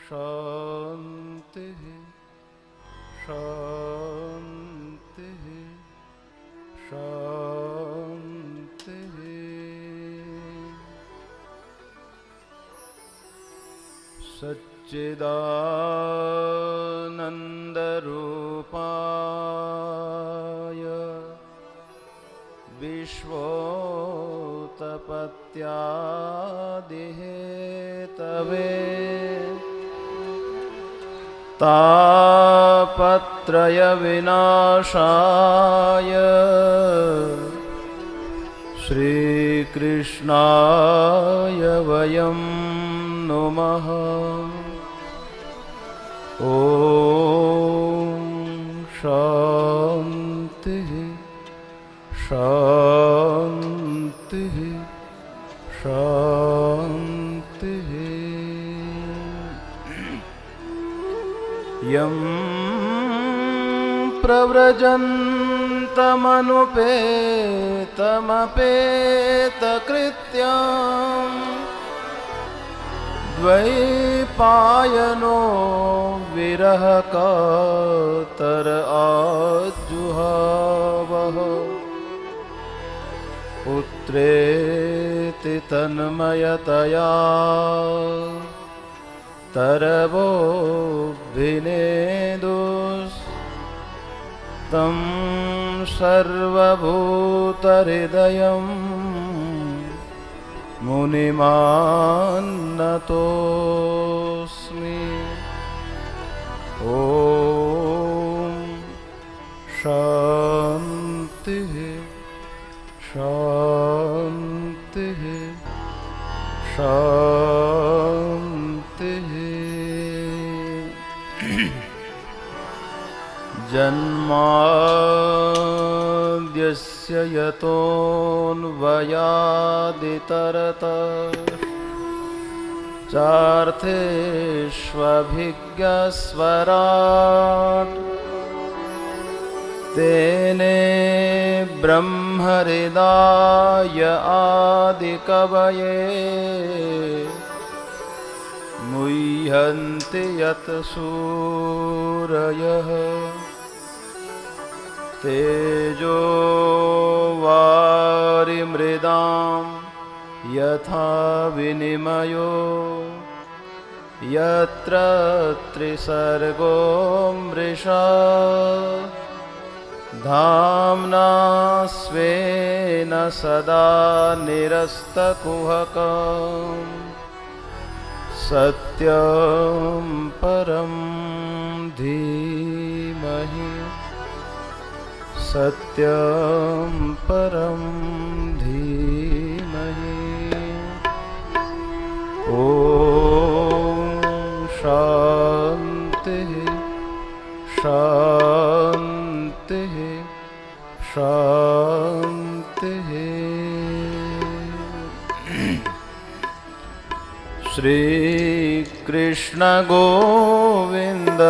शांति शांति शांति। सच्चिदानन्दरूपाय विश्वोत्पत्त्यादिहेतवे तापत्रयविनाशाय श्रीकृष्णाय वयं नुमः। ॐ शान्ति शान्ति शान्ति। यं प्रव्रजन्तमनुपेतमपेतकृत्यं द्वैपायनो विरहकातर आजुहावः। पुत्रेति तन्मयतया तरवोऽभिनेदुस्तं सर्वभूतहृदयं मुनिमान्नतोऽस्मि। ॐ शान्ति शान्ति शान्ति। जन्माद्यस्य यतोऽन्वयादितरतश्चार्थेष्वभिज्ञस्वराट् तेने ब्रह्महृदाय आदिकवये मुह्यन्ति यत् सूरयः। तेजो वारिमृदां यथा विनिमयो यत्र त्रिसर्गो मृषा धाम्ना स्वेन सदा निरस्तकुहकम् सत्यं परं धीमहि सत्यं परं धीमहि। ॐ शान्ति शान्ति शान्ति। श्री कृष्ण गोविंद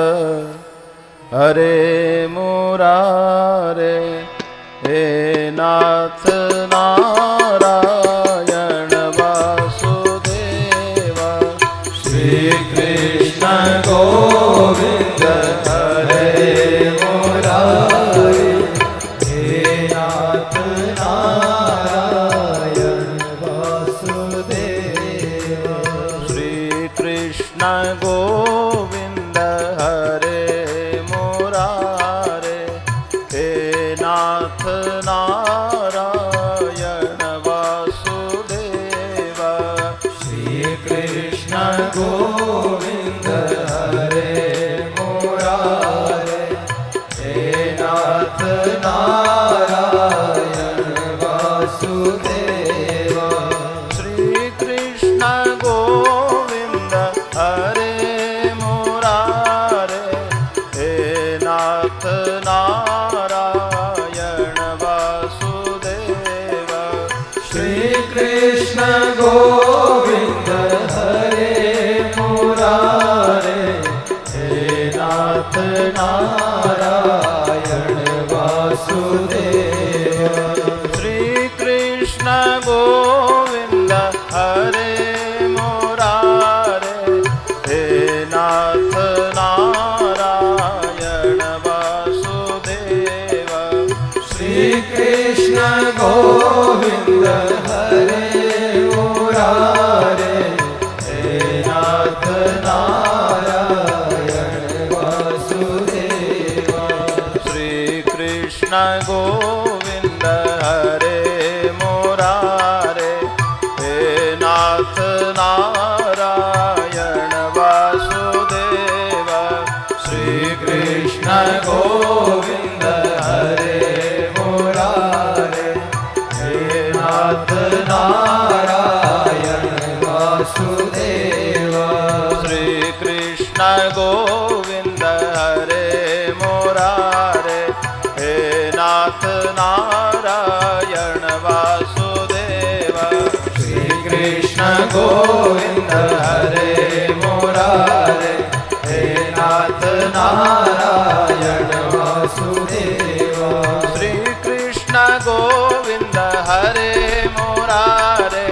हरे मुरारे हे नाथ नारायण वासुदेव। श्री कृष्ण गोविंद हरे मुरारे हे नाथ नारायण वासुदेव। श्री कृष्ण गोविंद हरे मुरारे हे नाथ नारायण वासुदेव। श्री कृष्ण गोविंद हरे मुरारे हे नाथ नारायण वासुदेव। श्री कृष्ण गोविंद हरे मुरारे हे नाथ नारायण वासुदेव। श्री कृष्ण गोविंद हरे मुरारे हे नाथ नारायण वासुदेव। श्री कृष्ण गोविंद हरे मुरारे हे नाथ गोविंद हरे मुरारे, हे नाथ नारायण वासुदेवा। श्री कृष्ण गोविंद हरे मुरारे,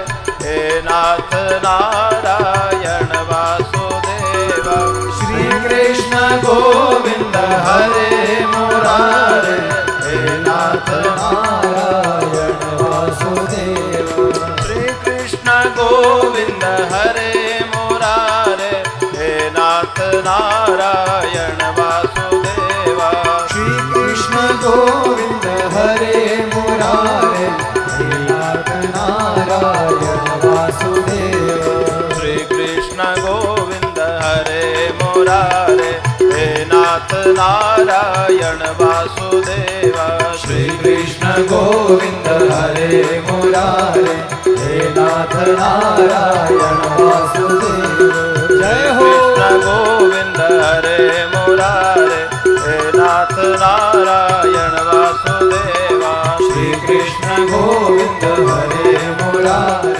हे नाथ नारायण वासुदेवा। श्री कृष्ण गोविंद हरे मुरारे, हे नाथ नारायण वासुदेवा। श्री कृष्ण गोविंद हरे मुरारे, हे नाथ नारायण वासुदेवा। श्री कृष्ण गोविंद हरे मुरारे, हे नाथ नारायण वासुदेवा। श्री कृष्ण गोविंद हरे मुरारे, हे नाथ नारायण वासुदेवा। श्री कृष्ण गोविंद हरे मुरारे, हे नाथ नारायण वासुदेवा। जय हो कृष्ण गोविंद हरे मुरारे, हे नाथ नारायण वासुदेवा। श्री कृष्ण गोविंद हरे मुरारे,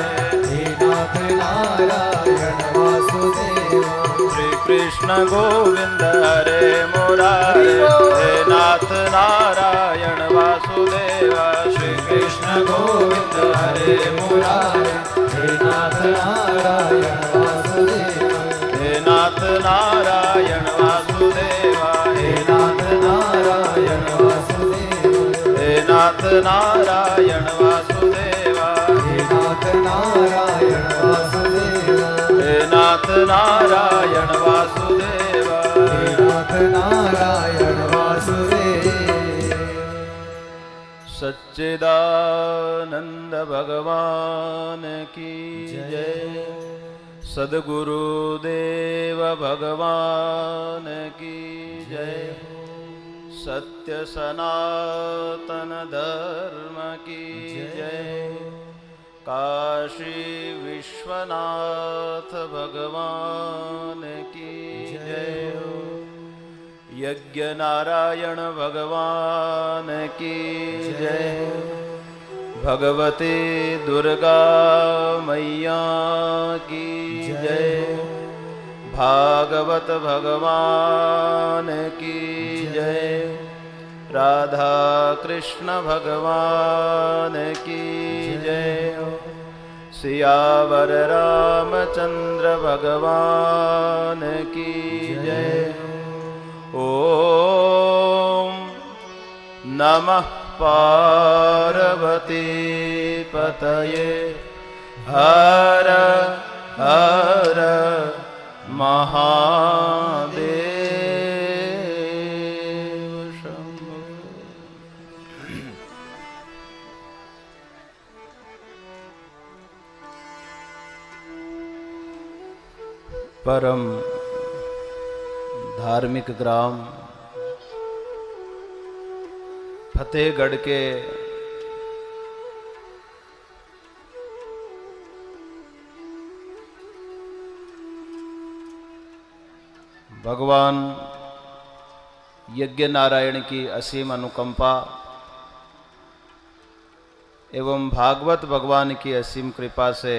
हे नाथ नारायण वासुदेवा। श्री कृष्ण गोविंद हरे मुरारे, हे नाथ नारायण वासुदेवा। श्री कृष्ण गोविंद हरे मुरारे, हे नाथ नारायण वासुदेवा। हे नाथ नारायण वासुदेवा। हे नाथ नारायण वासुदेवा। हे नाथ नारायण वासुदेवा। हे नाथ नारायण वासुदेवा। हे नाथ नारायण वासुदेवा। हे नाथ नारायण वासुदेवा। सच्चिदानंद भगवान की जय। सद्गुरुदेव भगवान की जय। सत्य सनातन धर्म की जय। काशी विश्वनाथ भगवान की जय। यज्ञ नारायण भगवान की जय। भगवती दुर्गा मैया की जय। भागवत भगवान की जय। राधा कृष्ण भगवान की जय। सियावर रामचंद्र भगवान की जय। ओम नमः पार्वती पतये। हर हर महादेव शंभो। परम धार्मिक ग्राम फतेहगढ़ के भगवान यज्ञ नारायण की असीम अनुकंपा एवं भागवत भगवान की असीम कृपा से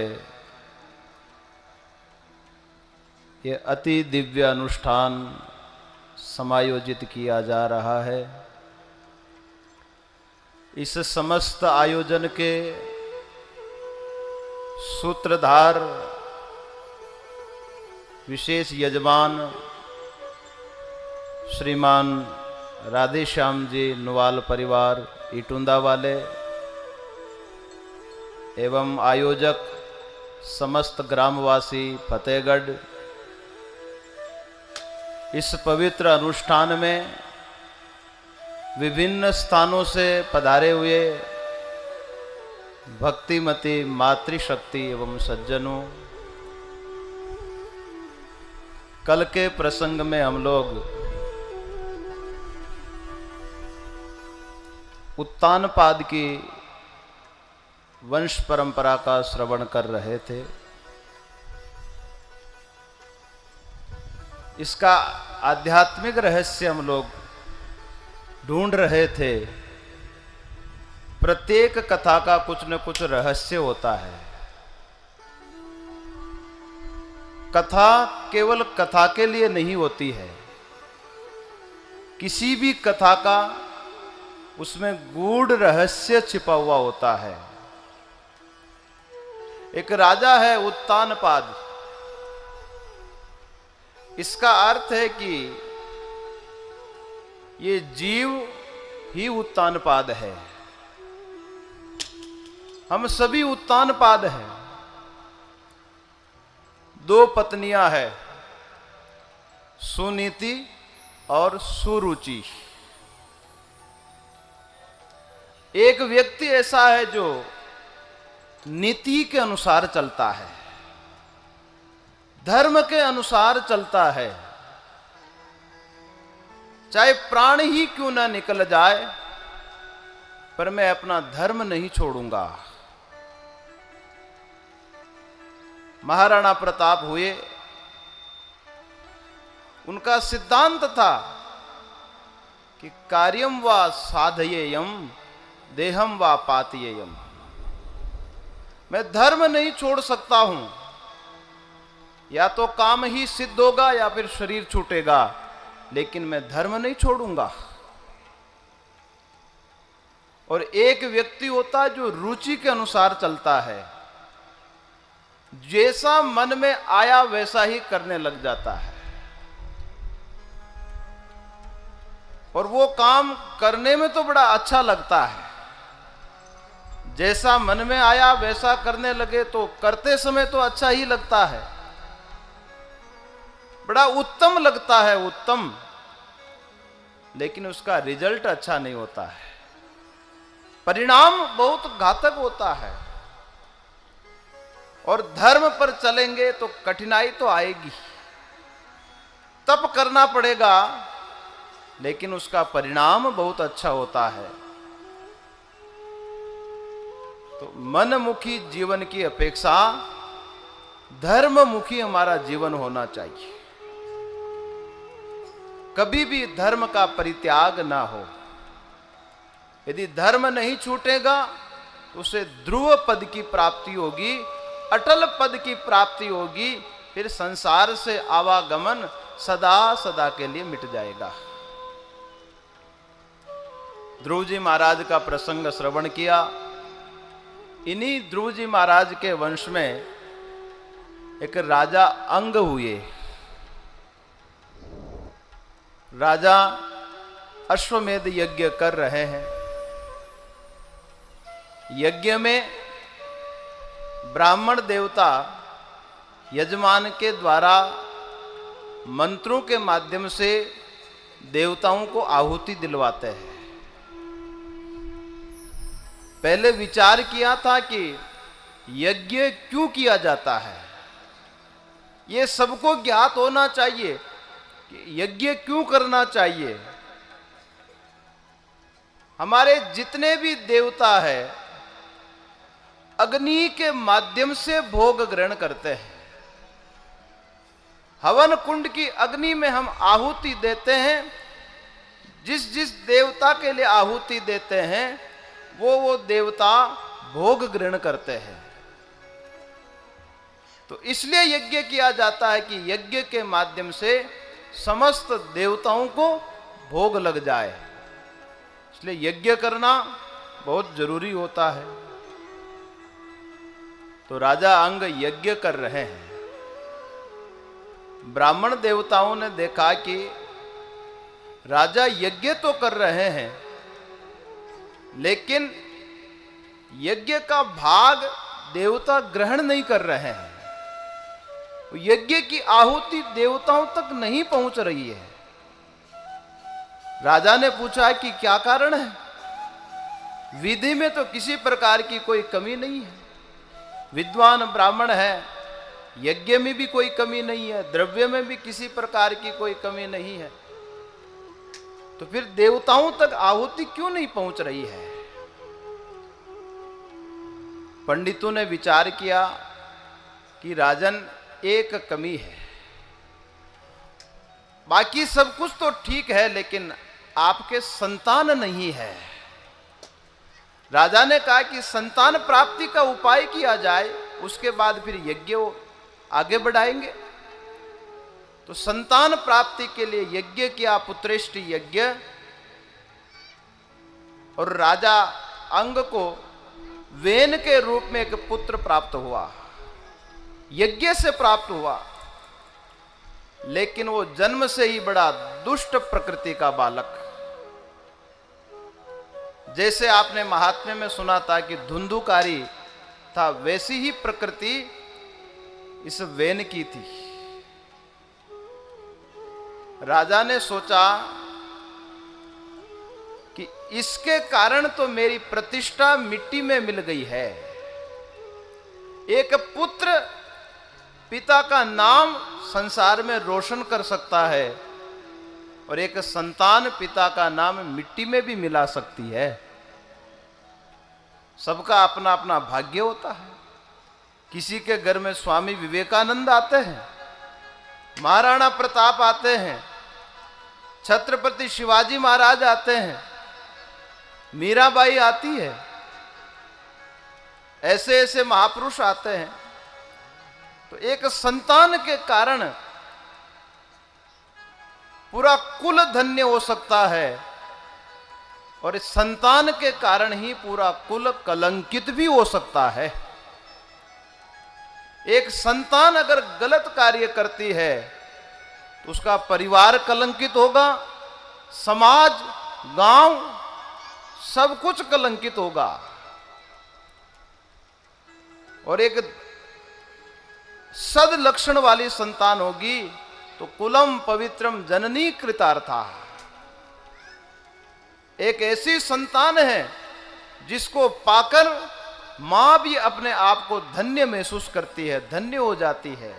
ये अति दिव्य अनुष्ठान समायोजित किया जा रहा है। इस समस्त आयोजन के सूत्रधार विशेष यजमान श्रीमान राधेश्याम जी नुवाल परिवार इटुंदा वाले एवं आयोजक समस्त ग्रामवासी फतेहगढ़ इस पवित्र अनुष्ठान में विभिन्न स्थानों से पधारे हुए भक्तिमती मातृशक्ति एवं सज्जनों, कल के प्रसंग में हम लोग उत्तानपाद की वंश परंपरा का श्रवण कर रहे थे। इसका आध्यात्मिक रहस्य हम लोग ढूंढ रहे थे। प्रत्येक कथा का कुछ न कुछ रहस्य होता है। कथा केवल कथा के लिए नहीं होती है। किसी भी कथा का उसमें गूढ़ रहस्य छिपा हुआ होता है। एक राजा है उत्तानपाद। इसका अर्थ है कि ये जीव ही उत्तानपाद है। हम सभी उत्तानपाद हैं। दो पत्नियां हैं, सुनीति और सुरुचि। एक व्यक्ति ऐसा है जो नीति के अनुसार चलता है, धर्म के अनुसार चलता है, चाहे प्राण ही क्यों ना निकल जाए, पर मैं अपना धर्म नहीं छोड़ूंगा। महाराणा प्रताप हुए, उनका सिद्धांत था कि कार्यम वा साधयेयम देहम वा पातयेयम। मैं धर्म नहीं छोड़ सकता हूं, या तो काम ही सिद्ध होगा या फिर शरीर छूटेगा, लेकिन मैं धर्म नहीं छोड़ूंगा। और एक व्यक्ति होता है जो रुचि के अनुसार चलता है, जैसा मन में आया वैसा ही करने लग जाता है, और वो काम करने में तो बड़ा अच्छा लगता है। जैसा मन में आया वैसा करने लगे तो करते समय तो अच्छा ही लगता है, बड़ा उत्तम लगता है, उत्तम, लेकिन उसका रिजल्ट अच्छा नहीं होता है, परिणाम बहुत घातक होता है। और धर्म पर चलेंगे तो कठिनाई तो आएगी, तप करना पड़ेगा, लेकिन उसका परिणाम बहुत अच्छा होता है। तो मनमुखी जीवन की अपेक्षा धर्ममुखी हमारा जीवन होना चाहिए। कभी भी धर्म का परित्याग ना हो। यदि धर्म नहीं छूटेगा तो उसे ध्रुव पद की प्राप्ति होगी, अटल पद की प्राप्ति होगी, फिर संसार से आवागमन सदा सदा के लिए मिट जाएगा। ध्रुव जी महाराज का प्रसंग श्रवण किया। इन्हीं ध्रुव जी महाराज के वंश में एक राजा अंग हुए। राजा अश्वमेध यज्ञ कर रहे हैं। यज्ञ में ब्राह्मण देवता यजमान के द्वारा मंत्रों के माध्यम से देवताओं को आहुति दिलवाते हैं। पहले विचार किया था कि यज्ञ क्यों किया जाता है, यह सबको ज्ञात होना चाहिए कि यज्ञ क्यों करना चाहिए। हमारे जितने भी देवता है अग्नि के माध्यम से भोग ग्रहण करते हैं। हवन कुंड की अग्नि में हम आहुति देते हैं। जिस जिस देवता के लिए आहुति देते हैं वो देवता भोग ग्रहण करते हैं। तो इसलिए यज्ञ किया जाता है कि यज्ञ के माध्यम से समस्त देवताओं को भोग लग जाए। इसलिए यज्ञ करना बहुत जरूरी होता है। तो राजा अंग यज्ञ कर रहे हैं। ब्राह्मण देवताओं ने देखा कि राजा यज्ञ तो कर रहे हैं, लेकिन यज्ञ का भाग देवता ग्रहण नहीं कर रहे हैं। यज्ञ की आहुति देवताओं तक नहीं पहुंच रही है। राजा ने पूछा कि क्या कारण है। विधि में तो किसी प्रकार की कोई कमी नहीं है, विद्वान ब्राह्मण है, यज्ञ में भी कोई कमी नहीं है, द्रव्य में भी किसी प्रकार की कोई कमी नहीं है, तो फिर देवताओं तक आहुति क्यों नहीं पहुंच रही है। पंडितों ने विचार किया कि राजन एक कमी है, बाकी सब कुछ तो ठीक है, लेकिन आपके संतान नहीं है। राजा ने कहा कि संतान प्राप्ति का उपाय किया जाए, उसके बाद फिर यज्ञ आगे बढ़ाएंगे। तो संतान प्राप्ति के लिए यज्ञ किया, पुत्रेष्टि यज्ञ, और राजा अंग को वेन के रूप में एक पुत्र प्राप्त हुआ, यज्ञ से प्राप्त हुआ। लेकिन वो जन्म से ही बड़ा दुष्ट प्रकृति का बालक। जैसे आपने महात्म्य में सुना था कि धुंधुकारी था, वैसी ही प्रकृति इस वेन की थी। राजा ने सोचा कि इसके कारण तो मेरी प्रतिष्ठा मिट्टी में मिल गई है। एक पुत्र पिता का नाम संसार में रोशन कर सकता है, और एक संतान पिता का नाम मिट्टी में भी मिला सकती है। सबका अपना अपना भाग्य होता है। किसी के घर में स्वामी विवेकानंद आते हैं, महाराणा प्रताप आते हैं, छत्रपति शिवाजी महाराज आते हैं, मीराबाई आती है, ऐसे ऐसे महापुरुष आते हैं। तो एक संतान के कारण पूरा कुल धन्य हो सकता है, और इस संतान के कारण ही पूरा कुल कलंकित भी हो सकता है। एक संतान अगर गलत कार्य करती है तो उसका परिवार कलंकित होगा, समाज, गांव, सब कुछ कलंकित होगा। और एक सद लक्षण वाली संतान होगी तो कुलम पवित्रम जननी कृतार्था। एक ऐसी संतान है जिसको पाकर मां भी अपने आप को धन्य महसूस करती है, धन्य हो जाती है।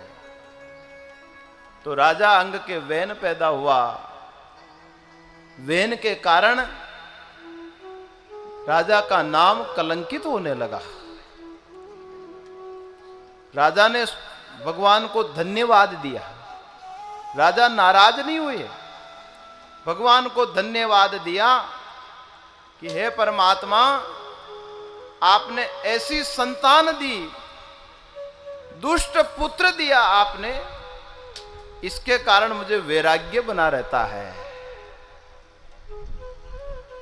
तो राजा अंग के वेन पैदा हुआ। वेन के कारण राजा का नाम कलंकित होने लगा। राजा ने भगवान को धन्यवाद दिया। राजा नाराज नहीं हुए, भगवान को धन्यवाद दिया कि हे परमात्मा, आपने ऐसी संतान दी, दुष्ट पुत्र दिया आपने, इसके कारण मुझे वैराग्य बना रहता है।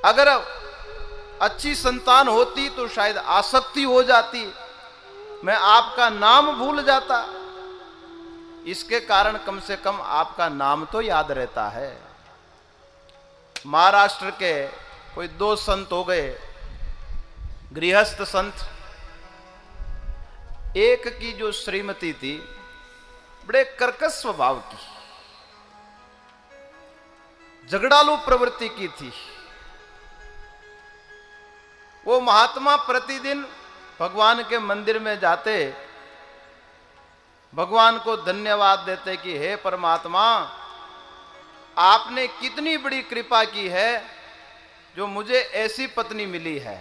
अगर अच्छी संतान होती तो शायद आसक्ति हो जाती, मैं आपका नाम भूल जाता। इसके कारण कम से कम आपका नाम तो याद रहता है। महाराष्ट्र के कोई दो संत हो गए, गृहस्थ संत। एक की जो श्रीमती थी बड़े कर्कश स्वभाव की, झगड़ालू प्रवृत्ति की थी। वो महात्मा प्रतिदिन भगवान के मंदिर में जाते, भगवान को धन्यवाद देते कि हे परमात्मा, आपने कितनी बड़ी कृपा की है जो मुझे ऐसी पत्नी मिली है।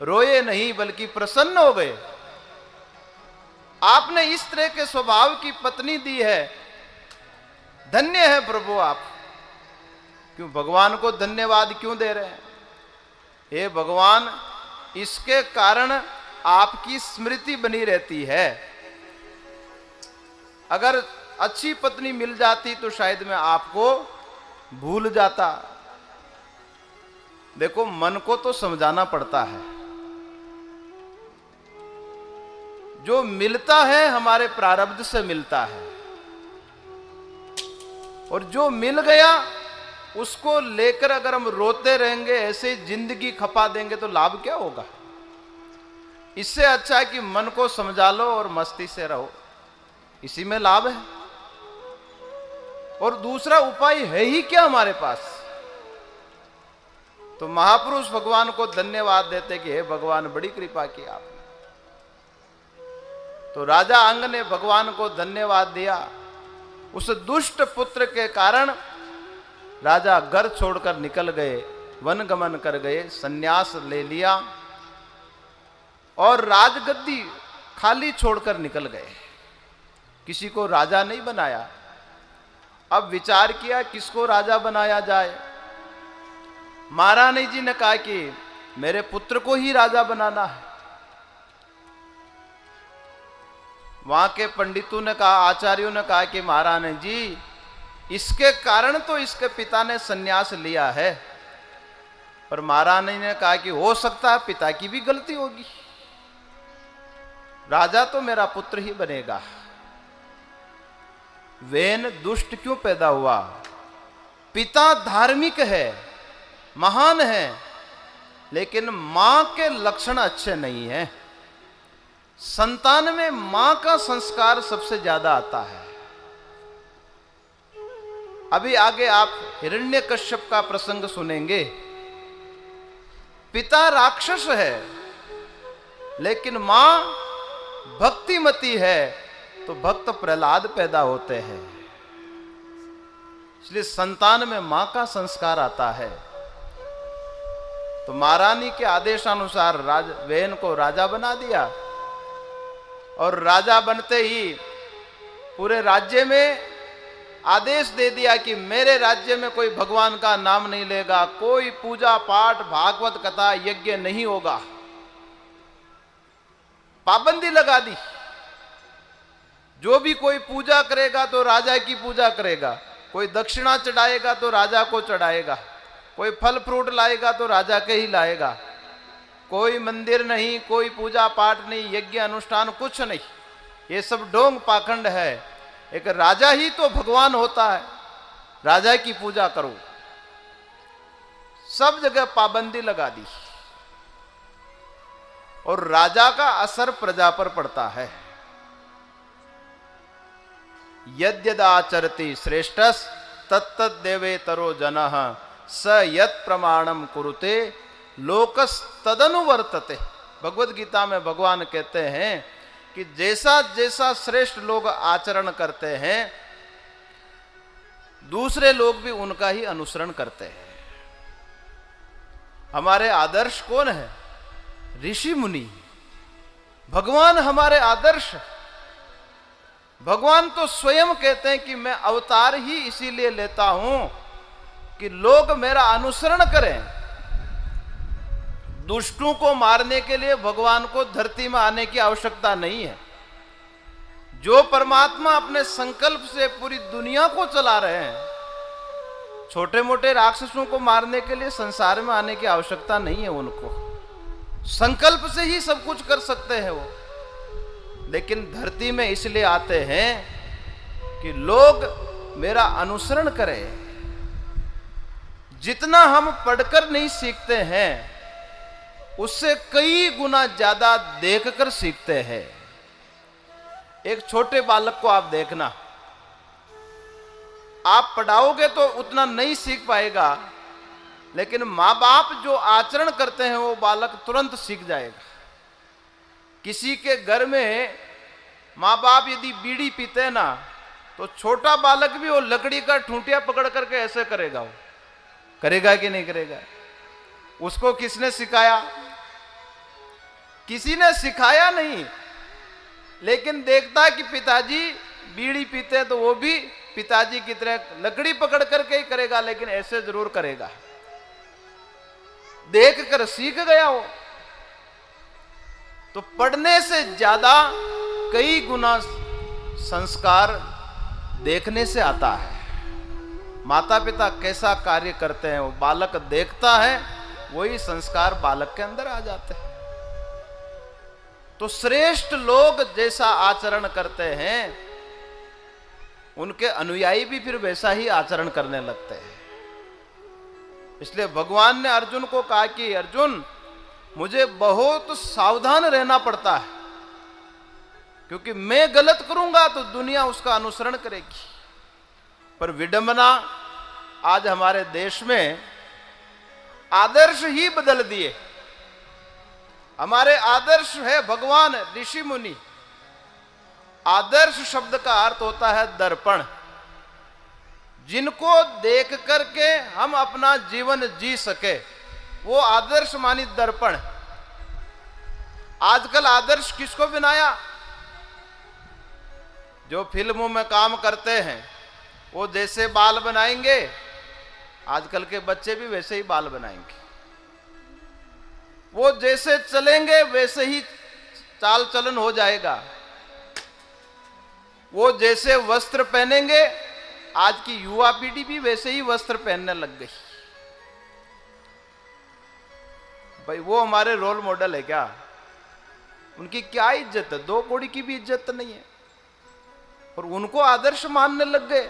रोए नहीं बल्कि प्रसन्न हो गए। आपने इस तरह के स्वभाव की पत्नी दी है, धन्य है प्रभु आप। क्यों भगवान को धन्यवाद क्यों दे रहे हैं? हे भगवान, इसके कारण आपकी स्मृति बनी रहती है। अगर अच्छी पत्नी मिल जाती तो शायद मैं आपको भूल जाता। देखो, मन को तो समझाना पड़ता है। जो मिलता है हमारे प्रारब्ध से मिलता है, और जो मिल गया उसको लेकर अगर हम रोते रहेंगे, ऐसे जिंदगी खपा देंगे तो लाभ क्या होगा? इससे अच्छा है कि मन को समझा लो और मस्ती से रहो, इसी में लाभ है। और दूसरा उपाय है ही क्या हमारे पास? तो महापुरुष भगवान को धन्यवाद देते कि हे भगवान, बड़ी कृपा की आपने। तो राजा अंग ने भगवान को धन्यवाद दिया। उस दुष्ट पुत्र के कारण राजा घर छोड़कर निकल गए, वन गमन कर गए, सन्यास ले लिया और राजगद्दी खाली छोड़कर निकल गए। किसी को राजा नहीं बनाया। अब विचार किया किसको राजा बनाया जाए। महारानी जी ने कहा कि मेरे पुत्र को ही राजा बनाना है। वहां के पंडितों ने कहा, आचार्यों ने कहा कि महारानी जी, इसके कारण तो इसके पिता ने सन्यास लिया है। पर महारानी ने कहा कि हो सकता है पिता की भी गलती होगी, राजा तो मेरा पुत्र ही बनेगा। वेन दुष्ट क्यों पैदा हुआ? पिता धार्मिक है, महान है, लेकिन मां के लक्षण अच्छे नहीं हैं। संतान में मां का संस्कार सबसे ज्यादा आता है। अभी आगे आप हिरण्यकश्यप का प्रसंग सुनेंगे। पिता राक्षस है, लेकिन मां भक्तिमती है, तो भक्त प्रहलाद पैदा होते हैं। इसलिए संतान में मां का संस्कार आता है। तो महारानी के आदेशानुसार वेन को राजा बना दिया, और राजा बनते ही पूरे राज्य में आदेश दे दिया कि मेरे राज्य में कोई भगवान का नाम नहीं लेगा, कोई पूजा पाठ भागवत कथा यज्ञ नहीं होगा। पाबंदी लगा दी। जो भी कोई पूजा करेगा तो राजा की पूजा करेगा, कोई दक्षिणा चढ़ाएगा तो राजा को चढ़ाएगा, कोई फल फ्रूट लाएगा तो राजा के ही लाएगा। कोई मंदिर नहीं, कोई पूजा पाठ नहीं, यज्ञ अनुष्ठान कुछ नहीं। ये सब ढोंग पाखंड है। एक राजा ही तो भगवान होता है, राजा की पूजा करो। सब जगह पाबंदी लगा दी, और राजा का असर प्रजा पर पड़ता है। यद्यदाचरति श्रेष्ठस तत्तद देवेतरो जनः स यत् प्रमाणम कुरुते लोकस तदनुवर्तते। भगवत गीता में भगवान कहते हैं कि जैसा जैसा श्रेष्ठ लोग आचरण करते हैं, दूसरे लोग भी उनका ही अनुसरण करते हैं। हमारे आदर्श कौन है? ऋषि मुनि। भगवान हमारे आदर्श। भगवान तो स्वयं कहते हैं कि मैं अवतार ही इसीलिए लेता हूं कि लोग मेरा अनुसरण करें। दुष्टों को मारने के लिए भगवान को धरती में आने की आवश्यकता नहीं है। जो परमात्मा अपने संकल्प से पूरी दुनिया को चला रहे हैं, छोटे मोटे राक्षसों को मारने के लिए संसार में आने की आवश्यकता नहीं है। उनको संकल्प से ही सब कुछ कर सकते हैं वो। लेकिन धरती में इसलिए आते हैं कि लोग मेरा अनुसरण करें। जितना हम पढ़कर नहीं सीखते हैं, उससे कई गुना ज्यादा देखकर सीखते हैं। एक छोटे बालक को आप देखना, आप पढ़ाओगे तो उतना नहीं सीख पाएगा, लेकिन माँ बाप जो आचरण करते हैं वो बालक तुरंत सीख जाएगा। किसी के घर में माँ बाप यदि बीड़ी पीते हैं ना, तो छोटा बालक भी वो लकड़ी का ठूंठिया पकड़ करके ऐसे करेगा। वो करेगा कि नहीं करेगा? उसको किसने सिखाया? किसी ने सिखाया नहीं, लेकिन देखता कि पिताजी बीड़ी पीते हैं तो वो भी पिताजी की तरह लकड़ी पकड़ करके ही करेगा, लेकिन ऐसे जरूर करेगा। देख कर सीख गया वो। तो पढ़ने से ज्यादा कई गुना संस्कार देखने से आता है। माता पिता कैसा कार्य करते हैं वो बालक देखता है, वही संस्कार बालक के अंदर आ जाते हैं। तो श्रेष्ठ लोग जैसा आचरण करते हैं, उनके अनुयायी भी फिर वैसा ही आचरण करने लगते हैं। इसलिए भगवान ने अर्जुन को कहा कि अर्जुन, मुझे बहुत सावधान रहना पड़ता है, क्योंकि मैं गलत करूंगा तो दुनिया उसका अनुसरण करेगी। पर विडंबना, आज हमारे देश में आदर्श ही बदल दिए। हमारे आदर्श है भगवान, ऋषि मुनि। आदर्श शब्द का अर्थ होता है दर्पण। जिनको देख करके हम अपना जीवन जी सके, वो आदर्श मानी दर्पण। आजकल आदर्श किसको बनाया? जो फिल्मों में काम करते हैं वो जैसे बाल बनाएंगे, आजकल के बच्चे भी वैसे ही बाल बनाएंगे। वो जैसे चलेंगे वैसे ही चाल चलन हो जाएगा। वो जैसे वस्त्र पहनेंगे, आज की युवा पीढ़ी भी वैसे ही वस्त्र पहनने लग गई। भाई वो हमारे रोल मॉडल है क्या? उनकी क्या इज्जत है? 2 कौड़ी की भी इज्जत नहीं है, और उनको आदर्श मानने लग गए।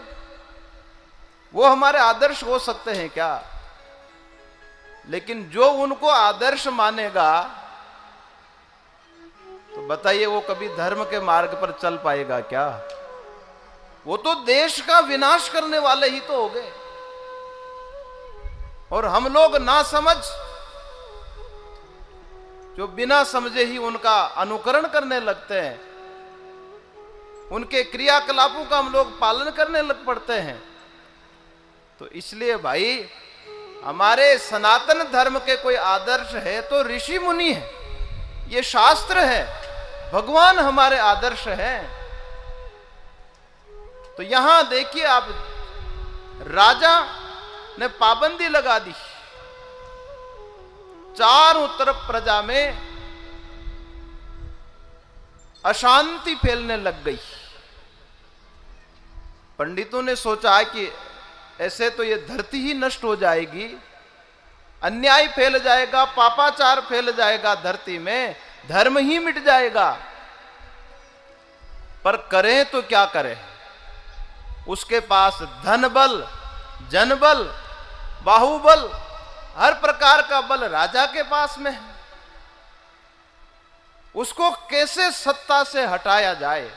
वो हमारे आदर्श हो सकते हैं क्या? लेकिन जो उनको आदर्श मानेगा, तो बताइए वो कभी धर्म के मार्ग पर चल पाएगा क्या? वो तो देश का विनाश करने वाले ही तो हो गए। और हम लोग ना समझ, जो बिना समझे ही उनका अनुकरण करने लगते हैं, उनके क्रियाकलापों का हम लोग पालन करने लग पड़ते हैं। तो इसलिए भाई, हमारे सनातन धर्म के कोई आदर्श है तो ऋषि मुनि है, ये शास्त्र है, भगवान हमारे आदर्श हैं। तो यहां देखिए आप, राजा ने पाबंदी लगा दी, चारों तरफ प्रजा में अशांति फैलने लग गई। पंडितों ने सोचा कि ऐसे तो ये धरती ही नष्ट हो जाएगी, अन्याय फैल जाएगा, पापाचार फैल जाएगा धरती में, धर्म ही मिट जाएगा। पर करें तो क्या करें? उसके पास धन बल, जन बल, बाहुबल, हर प्रकार का बल राजा के पास में है। उसको कैसे सत्ता से हटाया जाए?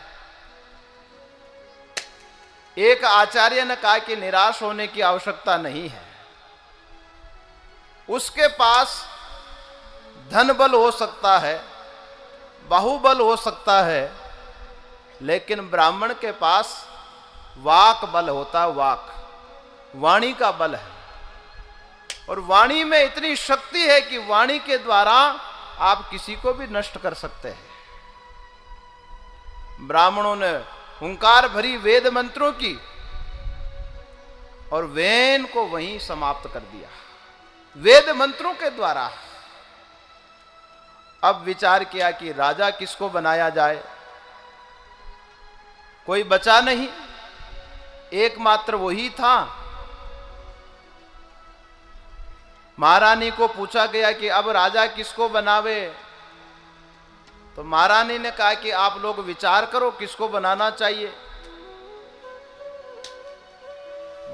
एक आचार्य ने कहा कि निराश होने की आवश्यकता नहीं है। उसके पास धन बल हो सकता है, बाहुबल हो सकता है, लेकिन ब्राह्मण के पास वाक बल होता है, वाक, वाणी का बल है। और वाणी में इतनी शक्ति है कि वाणी के द्वारा आप किसी को भी नष्ट कर सकते हैं। ब्राह्मणों ने हुंकार भरी वेद मंत्रों की और वैन को वहीं समाप्त कर दिया, वेद मंत्रों के द्वारा। अब विचार किया कि राजा किसको बनाया जाए। कोई बचा नहीं, एकमात्र वही था। महारानी को पूछा गया कि अब राजा किसको बनावे, तो महारानी ने कहा कि आप लोग विचार करो किसको बनाना चाहिए।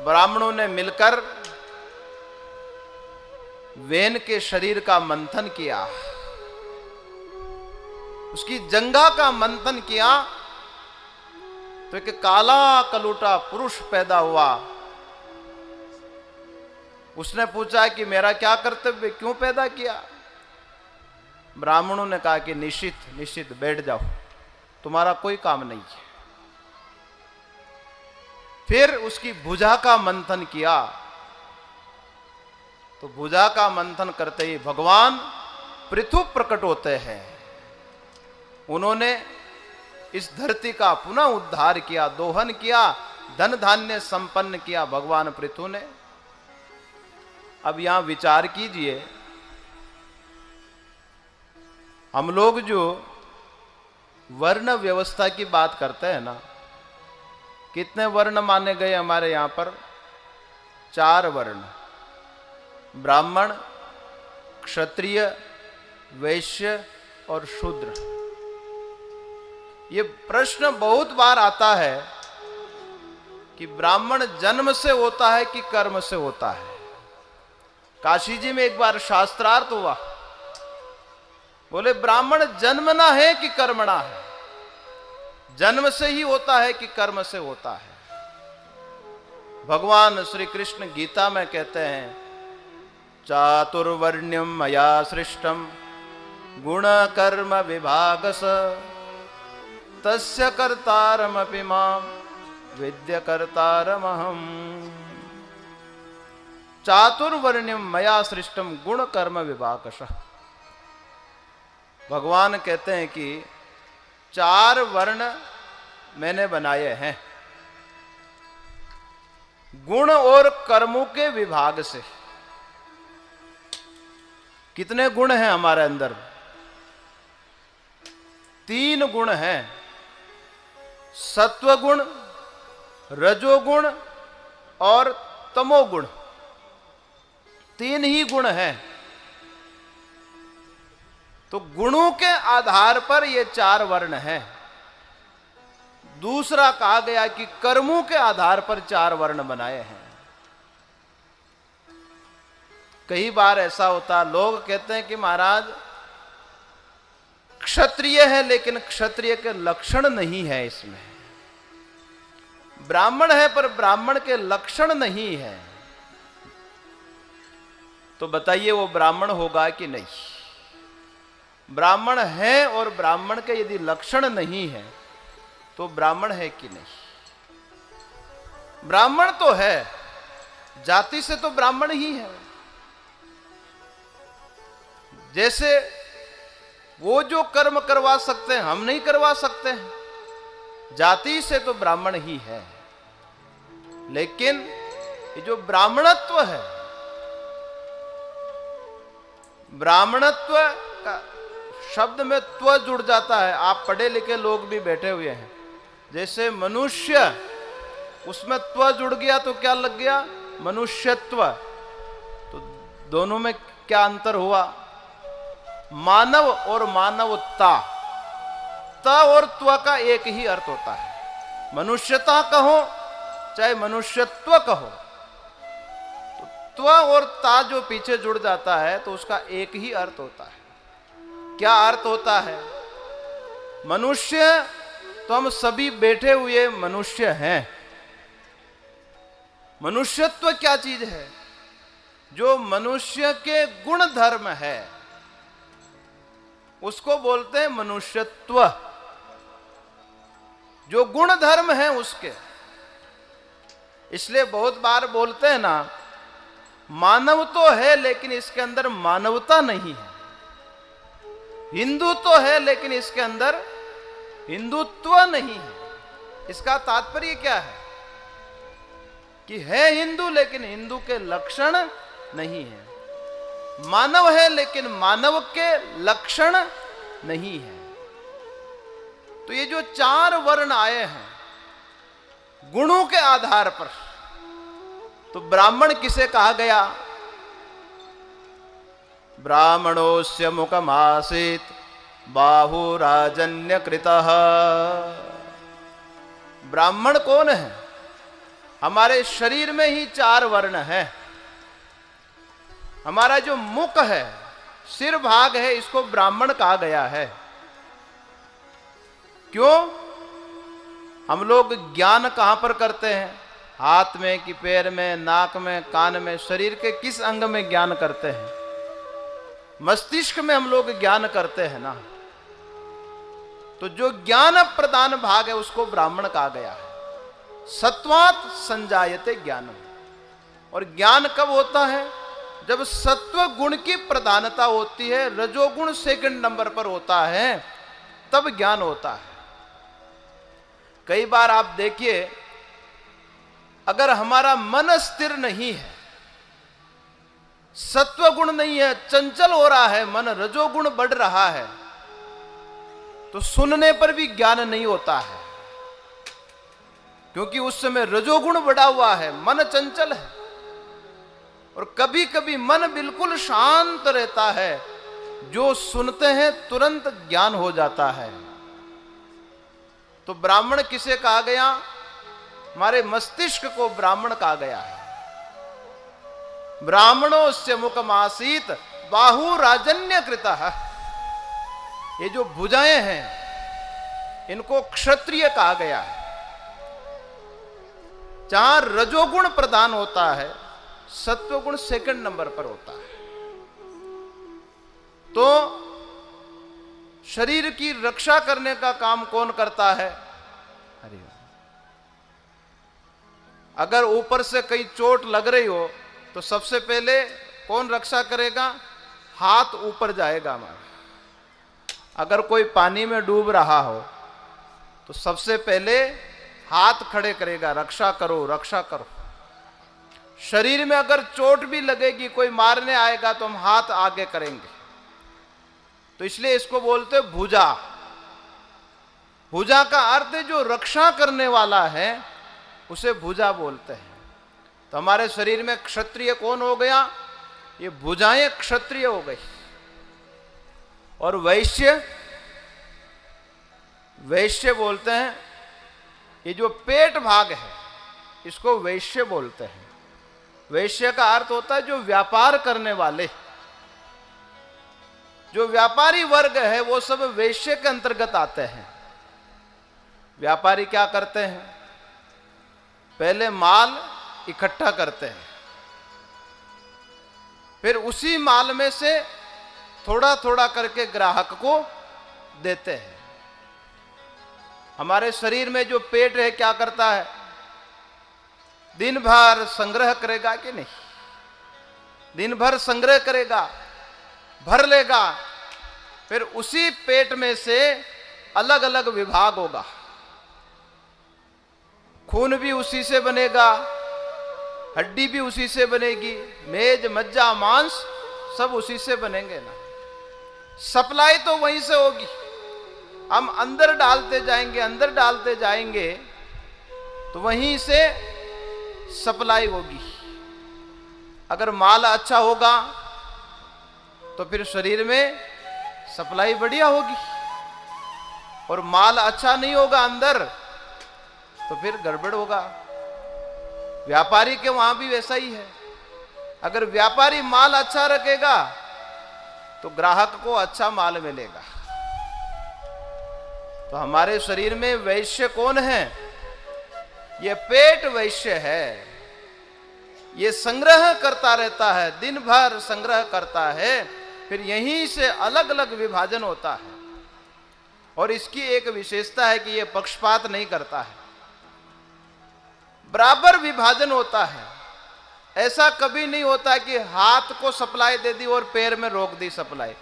ब्राह्मणों ने मिलकर वेन के शरीर का मंथन किया, उसकी जंघा का मंथन किया, तो एक काला कलूटा पुरुष पैदा हुआ। उसने पूछा कि मेरा क्या कर्तव्य, क्यों पैदा किया? ब्राह्मणों ने कहा कि निश्चित बैठ जाओ, तुम्हारा कोई काम नहीं है। फिर उसकी भुजा का मंथन किया, तो भुजा का मंथन करते ही भगवान पृथु प्रकट होते हैं। उन्होंने इस धरती का पुनः उद्धार किया, दोहन किया, धन धान्य संपन्न किया भगवान पृथु ने। अब यहां विचार कीजिए, हम लोग जो वर्ण व्यवस्था की बात करते हैं ना, कितने वर्ण माने गए हमारे यहां पर? 4 वर्ण, ब्राह्मण, क्षत्रिय, वैश्य और शूद्र। ये प्रश्न बहुत बार आता है कि ब्राह्मण जन्म से होता है कि कर्म से होता है। काशी जी में एक बार शास्त्रार्थ हुआ, बोले ब्राह्मण जन्मना है कि कर्मणा है? जन्म से ही होता है कि कर्म से होता है? भगवान श्री कृष्ण गीता में कहते हैं, चातुर्वर्ण्यम मया सृष्टम गुण कर्म विभागस तस्य कर्तारमपि मां विद्य कर्तारमहम्। चातुर्वर्ण्यम मया सृष्टम गुण कर्म विभागशः। भगवान कहते हैं कि 4 वर्ण मैंने बनाए हैं गुण और कर्मों के विभाग से। कितने गुण हैं हमारे अंदर? 3 गुण हैं, सत्वगुण, रजोगुण और तमोगुण, तीन ही गुण हैं। तो गुणों के आधार पर ये चार वर्ण हैं। दूसरा कहा गया कि कर्मों के आधार पर चार वर्ण बनाए हैं। कई बार ऐसा होता, लोग कहते हैं कि महाराज क्षत्रिय है लेकिन क्षत्रिय के लक्षण नहीं है इसमें, ब्राह्मण है पर ब्राह्मण के लक्षण नहीं है। तो बताइए वो ब्राह्मण होगा कि नहीं? ब्राह्मण है और ब्राह्मण के यदि लक्षण नहीं है तो ब्राह्मण है कि नहीं? ब्राह्मण तो है, जाति से तो ब्राह्मण ही है। जैसे वो जो कर्म करवा सकते हैं हम नहीं करवा सकते हैं, जाति से तो ब्राह्मण ही है। लेकिन ये जो ब्राह्मणत्व है, ब्राह्मणत्व का शब्द में त्व जुड़ जाता है। आप पढ़े लिखे लोग भी बैठे हुए हैं, जैसे मनुष्य, उसमें त्व जुड़ गया तो क्या लग गया? मनुष्यत्व। तो दोनों में क्या अंतर हुआ? मानव और मानवता। त और त्व का एक ही अर्थ होता है। मनुष्यता कहो चाहे मनुष्यत्व कहो, तो त्व और ता जो पीछे जुड़ जाता है तो उसका एक ही अर्थ होता है। क्या अर्थ होता है? मनुष्य तो हम सभी बैठे हुए मनुष्य हैं। मनुष्यत्व क्या चीज है? जो मनुष्य के गुण धर्म है उसको बोलते हैं मनुष्यत्व। जो गुण धर्म है उसके। इसलिए बहुत बार बोलते हैं ना, मानव तो है लेकिन इसके अंदर मानवता नहीं है। हिंदू तो है लेकिन इसके अंदर हिंदुत्व नहीं है। इसका तात्पर्य क्या है? कि है हिंदू लेकिन हिंदू के लक्षण नहीं है। मानव है लेकिन मानव के लक्षण नहीं है। तो ये जो चार वर्ण आए हैं गुणों के आधार पर, तो ब्राह्मण किसे कहा गया? ब्राह्मणोस्य मुखमासीत बाहुराजन्यकृतः। ब्राह्मण कौन है? हमारे शरीर में ही चार वर्ण है। हमारा जो मुख है, सिर भाग है, इसको ब्राह्मण कहा गया है। क्यों? हम लोग ज्ञान कहां पर करते हैं? हाथ में कि पैर में, नाक में, कान में, शरीर के किस अंग में ज्ञान करते हैं? मस्तिष्क में हम लोग ज्ञान करते हैं ना। तो जो ज्ञान प्रदान भाग है उसको ब्राह्मण कहा गया है। सत्वात संजायते ज्ञानम। और ज्ञान कब होता है? जब सत्व गुण की प्रधानता होती है, रजोगुण सेकंड नंबर पर होता है, तब ज्ञान होता है। कई बार आप देखिए, अगर हमारा मन स्थिर नहीं है, सत्व गुण नहीं है, चंचल हो रहा है मन, रजोगुण बढ़ रहा है, तो सुनने पर भी ज्ञान नहीं होता है। क्योंकि उस समय रजोगुण बढ़ा हुआ है, मन चंचल है। और कभी कभी मन बिल्कुल शांत रहता है, जो सुनते हैं तुरंत ज्ञान हो जाता है। तो ब्राह्मण किसे कहा गया? हमारे मस्तिष्क को ब्राह्मण कहा गया है। ब्राह्मणों से मुखमासीत बाहु राजन्यकृतः। ये जो भुजाएं हैं इनको क्षत्रिय कहा गया है। जहां रजोगुण प्रदान होता है, सत्वगुण सेकंड नंबर पर होता है। तो शरीर की रक्षा करने का काम कौन करता है? अरे, अगर ऊपर से कहीं चोट लग रही हो तो सबसे पहले कौन रक्षा करेगा? हाथ ऊपर जाएगा हमारा। अगर कोई पानी में डूब रहा हो तो सबसे पहले हाथ खड़े करेगा, रक्षा करो, रक्षा करो। शरीर में अगर चोट भी लगेगी, कोई मारने आएगा तो हम हाथ आगे करेंगे। तो इसलिए इसको बोलते भुजा। भुजा का अर्थ जो रक्षा करने वाला है उसे भुजा बोलते हैं। तो हमारे शरीर में क्षत्रिय कौन हो गया? ये भुजाएं क्षत्रिय हो गई। और वैश्य, वैश्य बोलते हैं ये जो पेट भाग है इसको वैश्य बोलते हैं। वैश्य का अर्थ होता है जो व्यापार करने वाले, जो व्यापारी वर्ग है वो सब वैश्य के अंतर्गत आते हैं। व्यापारी क्या करते हैं? पहले माल इकट्ठा करते हैं, फिर उसी माल में से थोड़ा थोड़ा करके ग्राहक को देते हैं। हमारे शरीर में जो पेट है क्या करता है? दिन भर संग्रह करेगा कि नहीं? दिन भर संग्रह करेगा, भर लेगा, फिर उसी पेट में से अलग अलग विभाग होगा। खून भी उसी से बनेगा, हड्डी भी उसी से बनेगी, मेज मज्जा मांस सब उसी से बनेंगे ना। सप्लाई तो वहीं से होगी। हम अंदर डालते जाएंगे, अंदर डालते जाएंगे तो वहीं से सप्लाई होगी। अगर माल अच्छा होगा तो फिर शरीर में सप्लाई बढ़िया होगी, और माल अच्छा नहीं होगा अंदर तो फिर गड़बड़ होगा। व्यापारी के वहां भी वैसा ही है। अगर व्यापारी माल अच्छा रखेगा तो ग्राहक को अच्छा माल मिलेगा। तो हमारे शरीर में वैश्य कौन है? ये पेट वैश्य है। ये संग्रह करता रहता है, दिन भर संग्रह करता है, फिर यहीं से अलग अलग विभाजन होता है। और इसकी एक विशेषता है कि ये पक्षपात नहीं करता है, बराबर विभाजन होता है। ऐसा कभी नहीं होता कि हाथ को सप्लाई दे दी और पैर में रोक दी सप्लाई।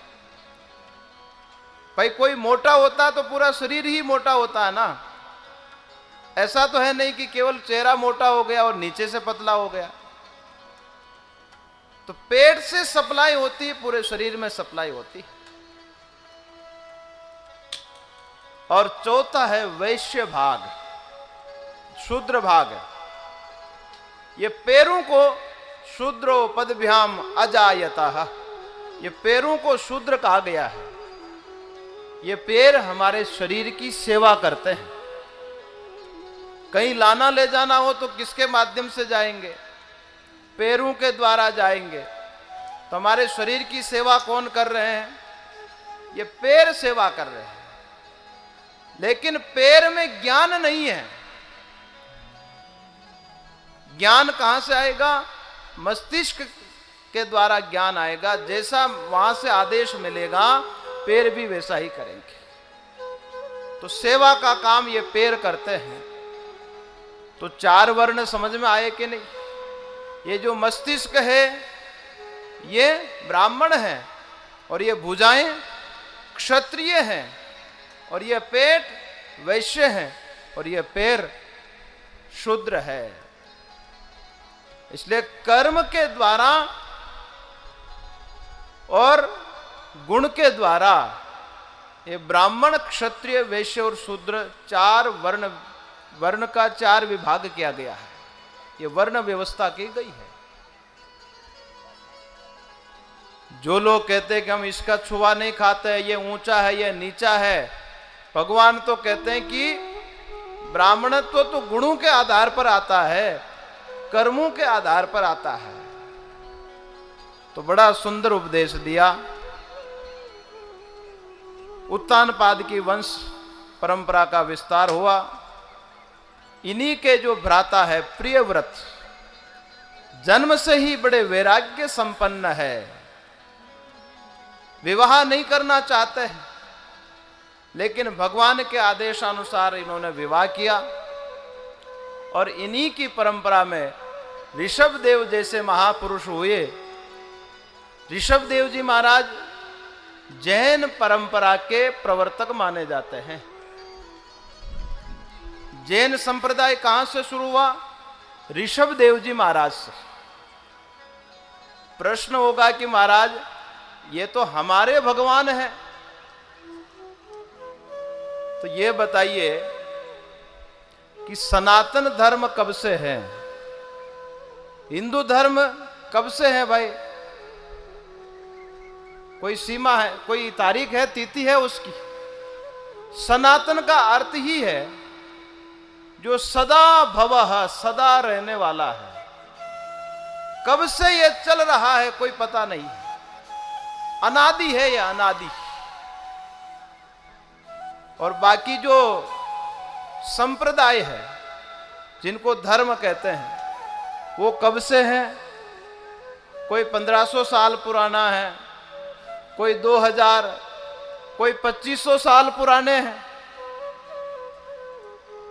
भाई कोई मोटा होता तो पूरा शरीर ही मोटा होता है ना। ऐसा तो है नहीं कि केवल चेहरा मोटा हो गया और नीचे से पतला हो गया। तो पेट से सप्लाई होती है, पूरे शरीर में सप्लाई होती है। और चौथा है वैश्य भाग, शूद्र भाग। ये पैरों को शूद्रो पदभ्याम अजायतः, ये पैरों को शूद्र कहा गया है। ये पैर हमारे शरीर की सेवा करते हैं। कहीं लाना ले जाना हो तो किसके माध्यम से जाएंगे? पैरों के द्वारा जाएंगे। तो हमारे शरीर की सेवा कौन कर रहे हैं? ये पैर सेवा कर रहे हैं। लेकिन पैर में ज्ञान नहीं है। ज्ञान कहां से आएगा? मस्तिष्क के द्वारा ज्ञान आएगा। जैसा वहां से आदेश मिलेगा पैर भी वैसा ही करेंगे। तो सेवा का काम ये पैर करते हैं। तो चार वर्ण समझ में आए कि नहीं? ये जो मस्तिष्क है ये ब्राह्मण है, और ये भुजाएं क्षत्रिय हैं, और ये पेट वैश्य है, और ये पैर शूद्र है। इसलिए कर्म के द्वारा और गुण के द्वारा ये ब्राह्मण क्षत्रिय वैश्य और शूद्र चार वर्ण का चार विभाग किया गया है। ये वर्ण व्यवस्था की गई है। जो लोग कहते हैं कि हम इसका छुआ नहीं खाते, ये ऊंचा है ये नीचा है, भगवान तो कहते हैं कि ब्राह्मणत्व तो गुणों के आधार पर आता है, कर्मों के आधार पर आता है। तो बड़ा सुंदर उपदेश दिया। उत्तानपाद की वंश परंपरा का विस्तार हुआ। इन्हीं के जो भ्राता है प्रियव्रत, जन्म से ही बड़े वैराग्य संपन्न है, विवाह नहीं करना चाहते हैं, लेकिन भगवान के आदेशानुसार इन्होंने विवाह किया। और इन्हीं की परंपरा में ऋषभ देव जैसे महापुरुष हुए। ऋषभ देव जी महाराज जैन परंपरा के प्रवर्तक माने जाते हैं। जैन संप्रदाय कहां से शुरू हुआ? ऋषभ देव जी महाराज से। प्रश्न होगा कि महाराज ये तो हमारे भगवान हैं, तो ये बताइए कि सनातन धर्म कब से है? हिंदू धर्म कब से है भाई? कोई सीमा है, कोई तारीख है, तिथि है उसकी? सनातन का अर्थ ही है जो सदा भवः, सदा रहने वाला है। कब से ये चल रहा है कोई पता नहीं, अनादि है ये, अनादि। और बाकी जो संप्रदाय है जिनको धर्म कहते हैं वो कब से है? कोई 1500 साल पुराना है, कोई 2000, कोई 2500 साल पुराने हैं।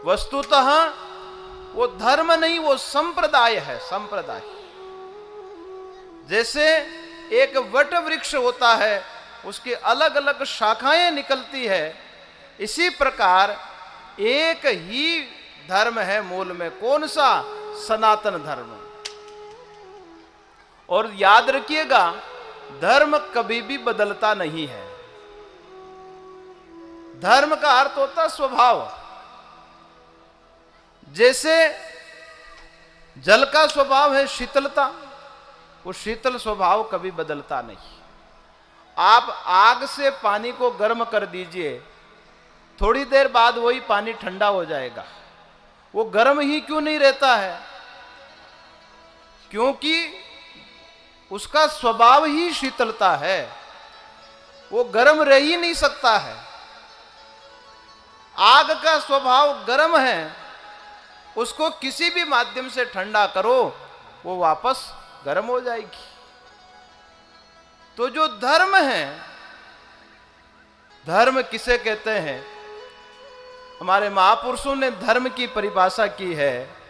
वस्तुतः वो धर्म नहीं, वो संप्रदाय है, संप्रदाय। जैसे एक वट वृक्ष होता है, उसकी अलग अलग शाखाएं निकलती है, इसी प्रकार एक ही धर्म है मूल में। कौन सा? सनातन धर्म। और याद रखिएगा, धर्म कभी भी बदलता नहीं है। धर्म का अर्थ होता स्वभाव। जैसे जल का स्वभाव है शीतलता, वो शीतल स्वभाव कभी बदलता नहीं। आप आग से पानी को गर्म कर दीजिए, थोड़ी देर बाद वही पानी ठंडा हो जाएगा। वो गर्म ही क्यों नहीं रहता है? क्योंकि उसका स्वभाव ही शीतलता है, वो गर्म रह ही नहीं सकता है। आग का स्वभाव गर्म है, उसको किसी भी माध्यम से ठंडा करो वो वापस गर्म हो जाएगी। तो जो धर्म है, धर्म किसे कहते हैं? हमारे महापुरुषों ने धर्म की परिभाषा की है,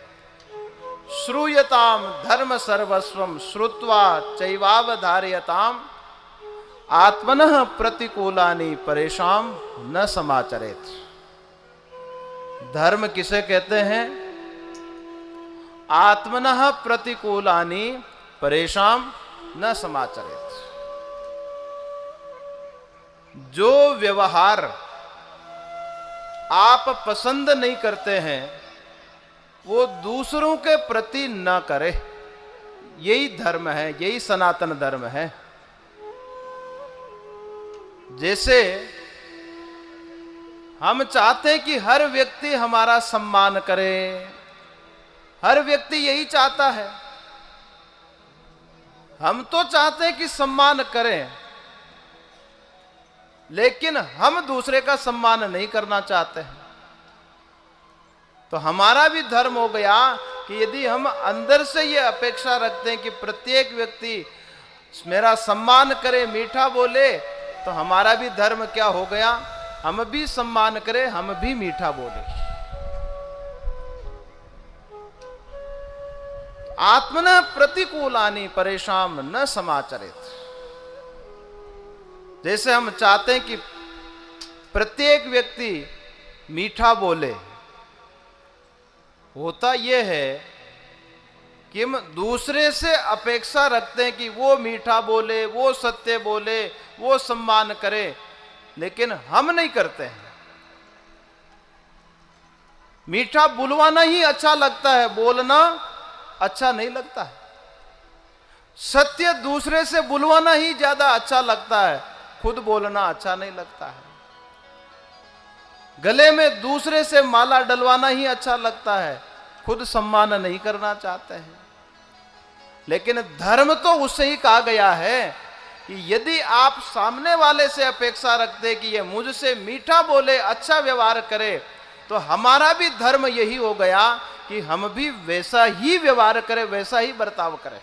श्रूयताम धर्म सर्वस्वम श्रुत्वा चैवावधारयताम आत्मनः प्रतिकूलानि परेशान न समाचरेत। धर्म किसे कहते हैं? आत्मनः प्रतिकूलानि परेशान न समाचरेत। जो व्यवहार आप पसंद नहीं करते हैं वो दूसरों के प्रति न करे, यही धर्म है, यही सनातन धर्म है। जैसे हम चाहते हैं कि हर व्यक्ति हमारा सम्मान करे, हर व्यक्ति यही चाहता है। हम तो चाहते हैं कि सम्मान करें, लेकिन हम दूसरे का सम्मान नहीं करना चाहते हैं। तो हमारा भी धर्म हो गया कि यदि हम अंदर से ये अपेक्षा रखते हैं कि प्रत्येक व्यक्ति मेरा सम्मान करे, मीठा बोले, तो हमारा भी धर्म क्या हो गया? हम भी सम्मान करें, हम भी मीठा बोले। आत्मना प्रतिकूलानि परेशान न समाचरेत। जैसे हम चाहते हैं कि प्रत्येक व्यक्ति मीठा बोले, होता यह है कि हम दूसरे से अपेक्षा रखते हैं कि वो मीठा बोले, वो सत्य बोले, वो सम्मान करे, लेकिन हम नहीं करते हैं। मीठा बुलवाना ही अच्छा लगता है, बोलना अच्छा नहीं लगता है। सत्य दूसरे से बुलवाना ही ज्यादा अच्छा लगता है, खुद बोलना अच्छा नहीं लगता है। गले में दूसरे से माला डलवाना ही अच्छा लगता है, खुद सम्मान नहीं करना चाहते हैं। लेकिन धर्म तो उससे ही कहा गया है कि यदि आप सामने वाले से अपेक्षा रखते कि ये मुझसे मीठा बोले, अच्छा व्यवहार करे, तो हमारा भी धर्म यही हो गया कि हम भी वैसा ही व्यवहार करें, वैसा ही बर्ताव करें।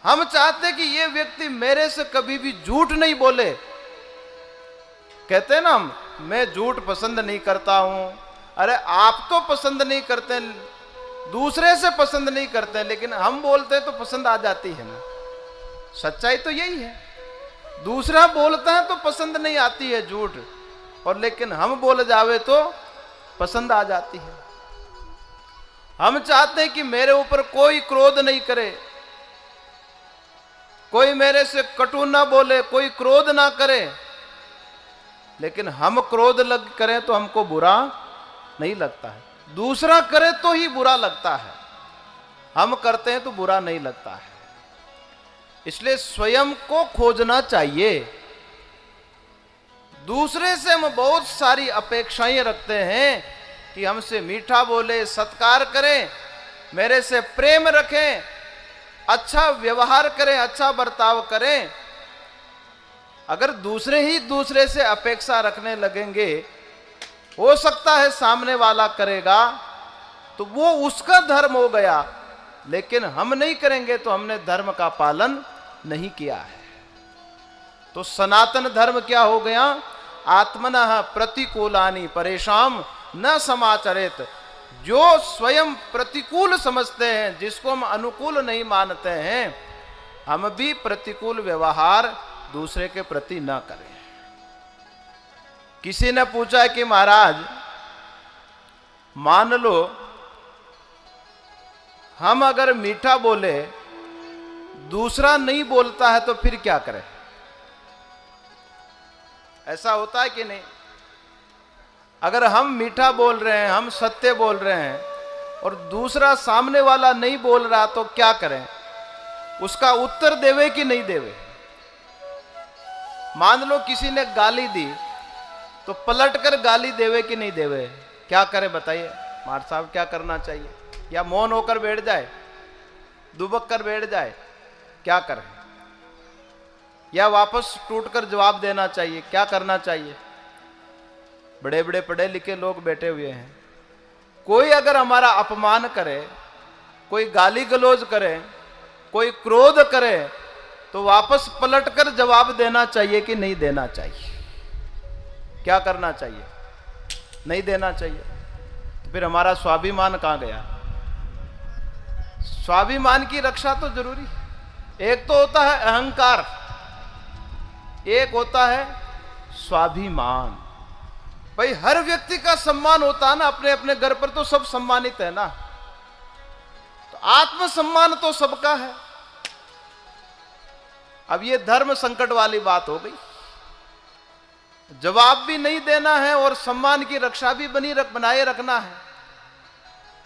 हम चाहते कि ये व्यक्ति मेरे से कभी भी झूठ नहीं बोले। कहते हैं ना हम, मैं झूठ पसंद नहीं करता हूं। अरे आप तो पसंद नहीं करते, दूसरे से पसंद नहीं करते, लेकिन हम बोलते तो पसंद आ जाती है ना। सच्चाई तो यही है, दूसरा बोलता है तो पसंद नहीं आती है झूठ, और लेकिन हम बोल जावे तो पसंद आ जाती है। हम चाहते हैं कि मेरे ऊपर कोई क्रोध नहीं करे, कोई मेरे से कटु ना बोले, कोई क्रोध ना करे, लेकिन हम क्रोध लग करें तो हमको बुरा नहीं लगता है, दूसरा करे तो ही बुरा लगता है, हम करते हैं तो बुरा नहीं लगता है। इसलिए स्वयं को खोजना चाहिए। दूसरे से हम बहुत सारी अपेक्षाएं रखते हैं कि हमसे मीठा बोले, सत्कार करें, मेरे से प्रेम रखें, अच्छा व्यवहार करें, अच्छा बर्ताव करें। अगर दूसरे ही दूसरे से अपेक्षा रखने लगेंगे, हो सकता है सामने वाला करेगा तो वो उसका धर्म हो गया, लेकिन हम नहीं करेंगे तो हमने धर्म का पालन नहीं किया है। तो सनातन धर्म क्या हो गया? आत्मनः प्रतिकूलानि परेशान न समाचरित। जो स्वयं प्रतिकूल समझते हैं, जिसको हम अनुकूल नहीं मानते हैं, हम भी प्रतिकूल व्यवहार दूसरे के प्रति न करें। किसी ने पूछा कि महाराज मान लो हम अगर मीठा बोले, दूसरा नहीं बोलता है तो फिर क्या करें? ऐसा होता है कि नहीं? अगर हम मीठा बोल रहे हैं, हम सत्य बोल रहे हैं और दूसरा सामने वाला नहीं बोल रहा तो क्या करें? उसका उत्तर देवे कि नहीं देवे? मान लो किसी ने गाली दी तो पलटकर गाली देवे कि नहीं देवे? क्या करे बताइए मार साहब, क्या करना चाहिए? या मौन होकर बैठ जाए, दुबक कर बैठ जाए, क्या करें? या वापस टूटकर जवाब देना चाहिए? क्या करना चाहिए? बड़े बड़े पढ़े लिखे लोग बैठे हुए हैं, कोई अगर हमारा अपमान करे, कोई गाली गलौज करे, कोई क्रोध करे, तो वापस पलटकर जवाब देना चाहिए कि नहीं देना चाहिए? क्या करना चाहिए? नहीं देना चाहिए। तो फिर हमारा स्वाभिमान कहां गया? स्वाभिमान की रक्षा तो जरूरी है। एक तो होता है अहंकार, एक होता है स्वाभिमान। भाई हर व्यक्ति का सम्मान होता है ना, अपने अपने घर पर तो सब सम्मानित है ना, तो आत्मसम्मान तो सबका है। अब ये धर्म संकट वाली बात हो गई, जवाब भी नहीं देना है और सम्मान की रक्षा भी बनाए रखना है।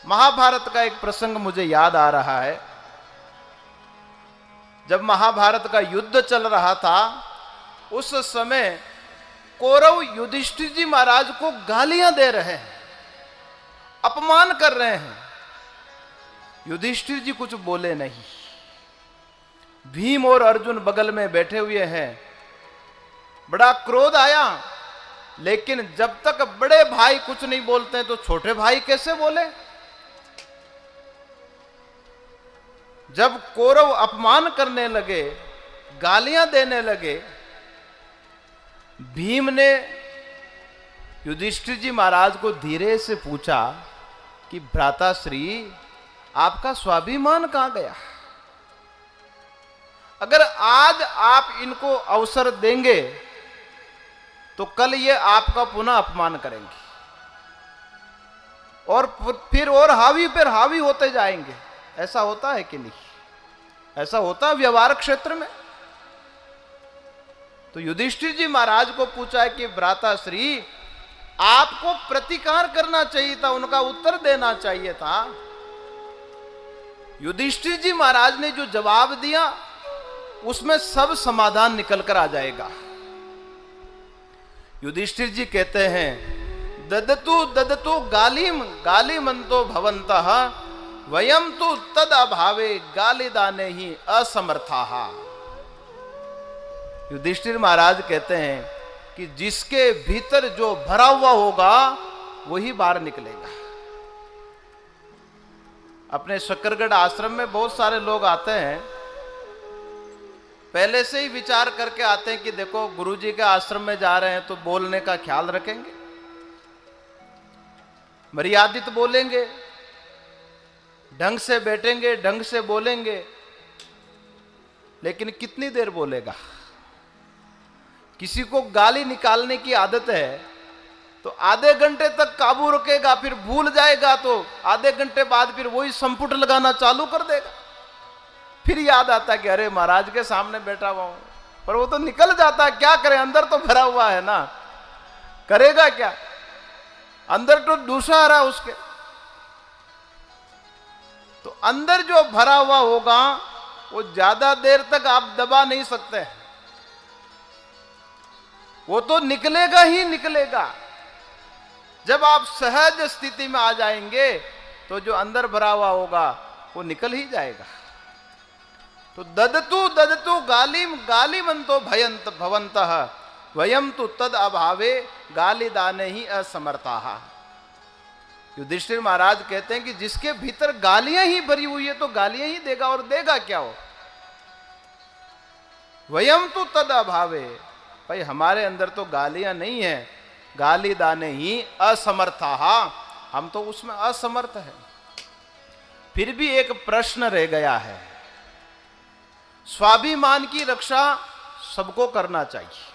महाभारत का एक प्रसंग मुझे याद आ रहा है। जब महाभारत का युद्ध चल रहा था, उस समय कौरव युधिष्ठिर जी महाराज को गालियां दे रहे हैं, अपमान कर रहे हैं। युधिष्ठिर जी कुछ बोले नहीं। भीम और अर्जुन बगल में बैठे हुए हैं। बड़ा क्रोध आया, लेकिन जब तक बड़े भाई कुछ नहीं बोलते हैं तो छोटे भाई कैसे बोले? जब कौरव अपमान करने लगे, गालियां देने लगे, भीम ने युधिष्ठिर जी महाराज को धीरे से पूछा कि भ्राताश्री, आपका स्वाभिमान कहां गया? अगर आज आप इनको अवसर देंगे तो कल ये आपका पुनः अपमान करेंगे और फिर और हावी पर हावी होते जाएंगे। ऐसा होता है कि नहीं? ऐसा होता है व्यवहार क्षेत्र में। तो युधिष्ठिर जी महाराज को पूछा कि भ्राताश्री, आपको प्रतिकार करना चाहिए था, उनका उत्तर देना चाहिए था। युधिष्ठिर जी महाराज ने जो जवाब दिया उसमें सब समाधान निकल कर आ जाएगा। युधिष्ठिर जी कहते हैं, ददतु ददतु गालिम गालिमंतो भवन्तः वयम तो तद अभावे गालिदाने ही असमर्थाः। युधिष्ठिर महाराज कहते हैं कि जिसके भीतर जो भरा हुआ होगा वही बाहर निकलेगा। अपने शकरगढ़ आश्रम में बहुत सारे लोग आते हैं, पहले से ही विचार करके आते हैं कि देखो गुरुजी के आश्रम में जा रहे हैं तो बोलने का ख्याल रखेंगे, मर्यादित बोलेंगे, ढंग से बैठेंगे, ढंग से बोलेंगे। लेकिन कितनी देर बोलेगा? किसी को गाली निकालने की आदत है तो आधे घंटे तक काबू रखेगा, फिर भूल जाएगा तो आधे घंटे बाद फिर वही संपुट लगाना चालू कर देगा। फिर याद आता कि अरे महाराज के सामने बैठा हुआ हूं, पर वो तो निकल जाता है, क्या करें, अंदर तो भरा हुआ है ना। करेगा क्या? अंदर तो दूसरा आ रहा उसके। तो अंदर जो भरा हुआ होगा वो ज्यादा देर तक आप दबा नहीं सकते, वो तो निकलेगा ही निकलेगा। जब आप सहज स्थिति में आ जाएंगे तो जो अंदर भरा हुआ होगा वो निकल ही जाएगा। तो ददतु ददतु गालिम गालिमंतो भयंत भवंतः वयम तो तद अभावे गाली दाने ही असमर्थाः। युधिष्ठिर महाराज कहते हैं कि जिसके भीतर गालियां ही भरी हुई है तो गालियां ही देगा, और देगा क्या हो? वयम तो तद अभावे, भाई हमारे अंदर तो गालियां नहीं है, गाली दाने ही असमर्थाः, हम तो उसमें असमर्थ है। फिर भी एक प्रश्न रह गया है। स्वाभिमान की रक्षा सबको करना चाहिए,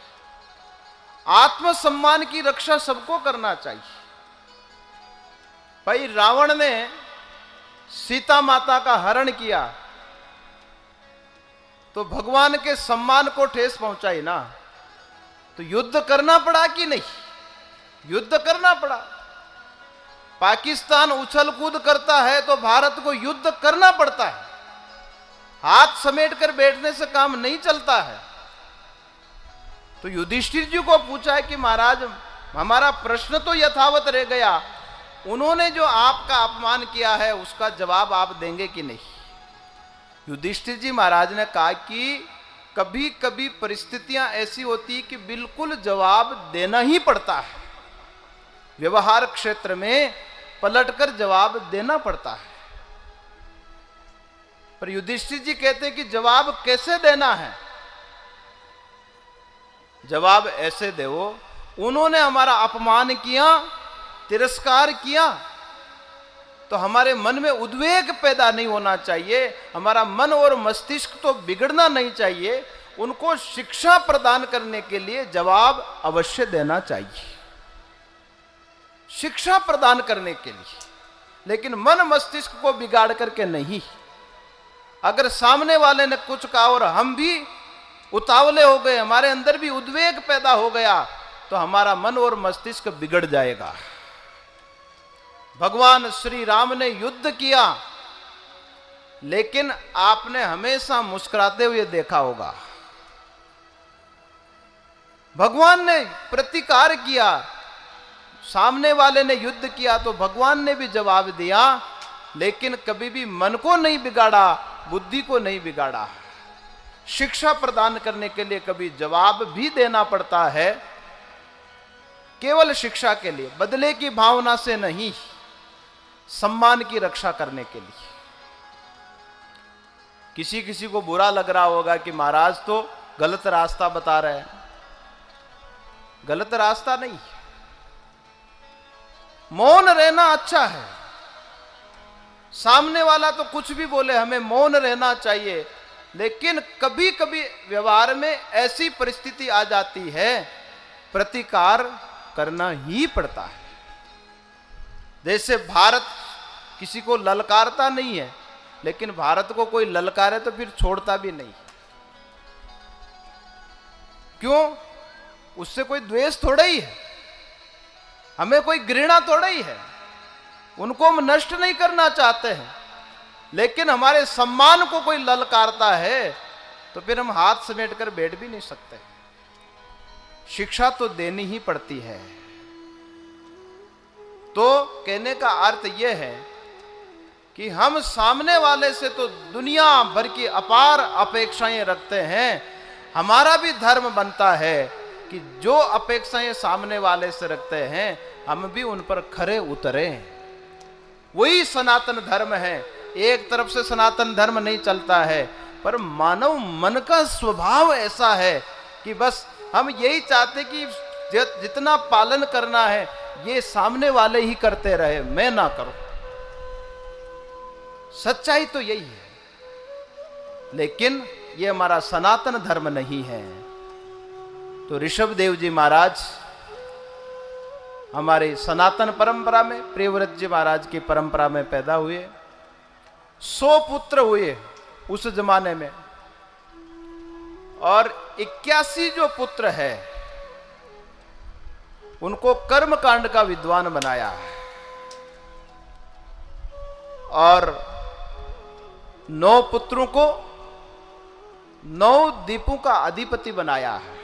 आत्मसम्मान की रक्षा सबको करना चाहिए। भाई रावण ने सीता माता का हरण किया तो भगवान के सम्मान को ठेस पहुंचाई ना, तो युद्ध करना पड़ा कि नहीं? युद्ध करना पड़ा। पाकिस्तान उछल कूद करता है तो भारत को युद्ध करना पड़ता है। हाथ समेट कर बैठने से काम नहीं चलता है। तो युधिष्ठिर जी को पूछा है कि महाराज हमारा प्रश्न तो यथावत रह गया, उन्होंने जो आपका अपमान किया है उसका जवाब आप देंगे कि नहीं? युधिष्ठिर जी महाराज ने कहा कि कभी कभी परिस्थितियां ऐसी होती कि बिल्कुल जवाब देना ही पड़ता है। व्यवहार क्षेत्र में पलटकर जवाब देना पड़ता है। पर युधिष्ठिर जी कहते हैं कि जवाब कैसे देना है? जवाब ऐसे दो, उन्होंने हमारा अपमान किया, तिरस्कार किया, तो हमारे मन में उद्वेग पैदा नहीं होना चाहिए, हमारा मन और मस्तिष्क तो बिगड़ना नहीं चाहिए। उनको शिक्षा प्रदान करने के लिए जवाब अवश्य देना चाहिए, शिक्षा प्रदान करने के लिए, लेकिन मन मस्तिष्क को बिगाड़ करके नहीं। अगर सामने वाले ने कुछ कहा और हम भी उतावले हो गए, हमारे अंदर भी उद्वेग पैदा हो गया, तो हमारा मन और मस्तिष्क बिगड़ जाएगा। भगवान श्री राम ने युद्ध किया, लेकिन आपने हमेशा मुस्कुराते हुए देखा होगा। भगवान ने प्रतिकार किया, सामने वाले ने युद्ध किया तो भगवान ने भी जवाब दिया, लेकिन कभी भी मन को नहीं बिगाड़ा, बुद्धि को नहीं बिगाड़ा। शिक्षा प्रदान करने के लिए कभी जवाब भी देना पड़ता है, केवल शिक्षा के लिए, बदले की भावना से नहीं, सम्मान की रक्षा करने के लिए। किसी किसी को बुरा लग रहा होगा कि महाराज तो गलत रास्ता बता रहे हैं। गलत रास्ता नहीं, मौन रहना अच्छा है। सामने वाला तो कुछ भी बोले, हमें मौन रहना चाहिए, लेकिन कभी कभी व्यवहार में ऐसी परिस्थिति आ जाती है, प्रतिकार करना ही पड़ता है। जैसे भारत किसी को ललकारता नहीं है, लेकिन भारत को कोई ललकारे तो फिर छोड़ता भी नहीं। क्यों? उससे कोई द्वेष थोड़ा ही है, हमें कोई घृणा थोड़ा ही है, उनको हम नष्ट नहीं करना चाहते हैं, लेकिन हमारे सम्मान को कोई ललकारता है तो फिर हम हाथ समेट कर बैठ भी नहीं सकते। शिक्षा तो देनी ही पड़ती है। तो कहने का अर्थ यह है कि हम सामने वाले से तो दुनिया भर की अपार अपेक्षाएं रखते हैं। हमारा भी धर्म बनता है कि जो अपेक्षाएं सामने वाले से रखते हैं हम भी उन पर खरे उतरें। वही सनातन धर्म है। एक तरफ से सनातन धर्म नहीं चलता है, पर मानव मन का स्वभाव ऐसा है कि बस हम यही चाहते कि जितना पालन करना है ये सामने वाले ही करते रहे, मैं ना करूं। सच्चाई तो यही है, लेकिन ये हमारा सनातन धर्म नहीं है। तो ऋषभदेव जी महाराज हमारे सनातन परंपरा में, प्रियव्रत जी महाराज की परंपरा में पैदा हुए। 100 पुत्र हुए उस जमाने में, और 81 जो पुत्र है उनको कर्म कांड का विद्वान बनाया है और 9 पुत्रों को 9 द्वीपों का अधिपति बनाया है।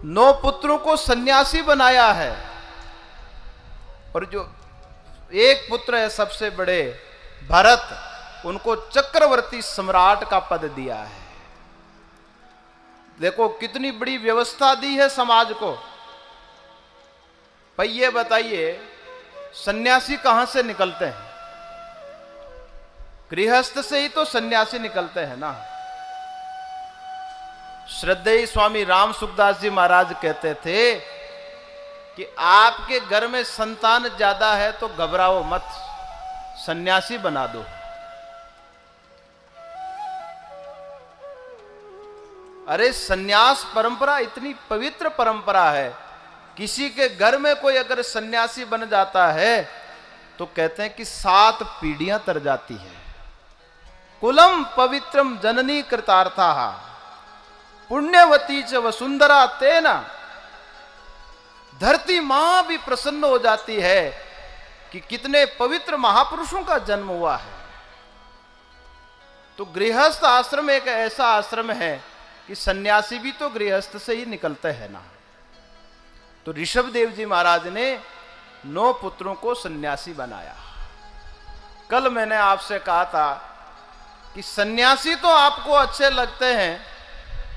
9 पुत्रों को सन्यासी बनाया है और जो एक पुत्र है सबसे बड़े भरत, उनको चक्रवर्ती सम्राट का पद दिया है। देखो कितनी बड़ी व्यवस्था दी है समाज को। भाई ये बताइए, सन्यासी कहां से निकलते हैं? गृहस्थ से ही तो सन्यासी निकलते हैं ना। श्रद्धेय स्वामी राम सुखदास जी महाराज कहते थे कि आपके घर में संतान ज्यादा है तो घबराओ मत, सन्यासी बना दो। अरे सन्यास परंपरा इतनी पवित्र परंपरा है, किसी के घर में कोई अगर सन्यासी बन जाता है तो कहते हैं कि 7 पीढ़ियां तर जाती है। कुलम पवित्रम जननी कृतार्था पुण्यवती च वसुंधरा तेना। धरती मां भी प्रसन्न हो जाती है कि कितने पवित्र महापुरुषों का जन्म हुआ है। तो गृहस्थ आश्रम एक ऐसा आश्रम है कि सन्यासी भी तो गृहस्थ से ही निकलते हैं ना। तो ऋषभ देव जी महाराज ने 9 पुत्रों को सन्यासी बनाया। कल मैंने आपसे कहा था कि सन्यासी तो आपको अच्छे लगते हैं,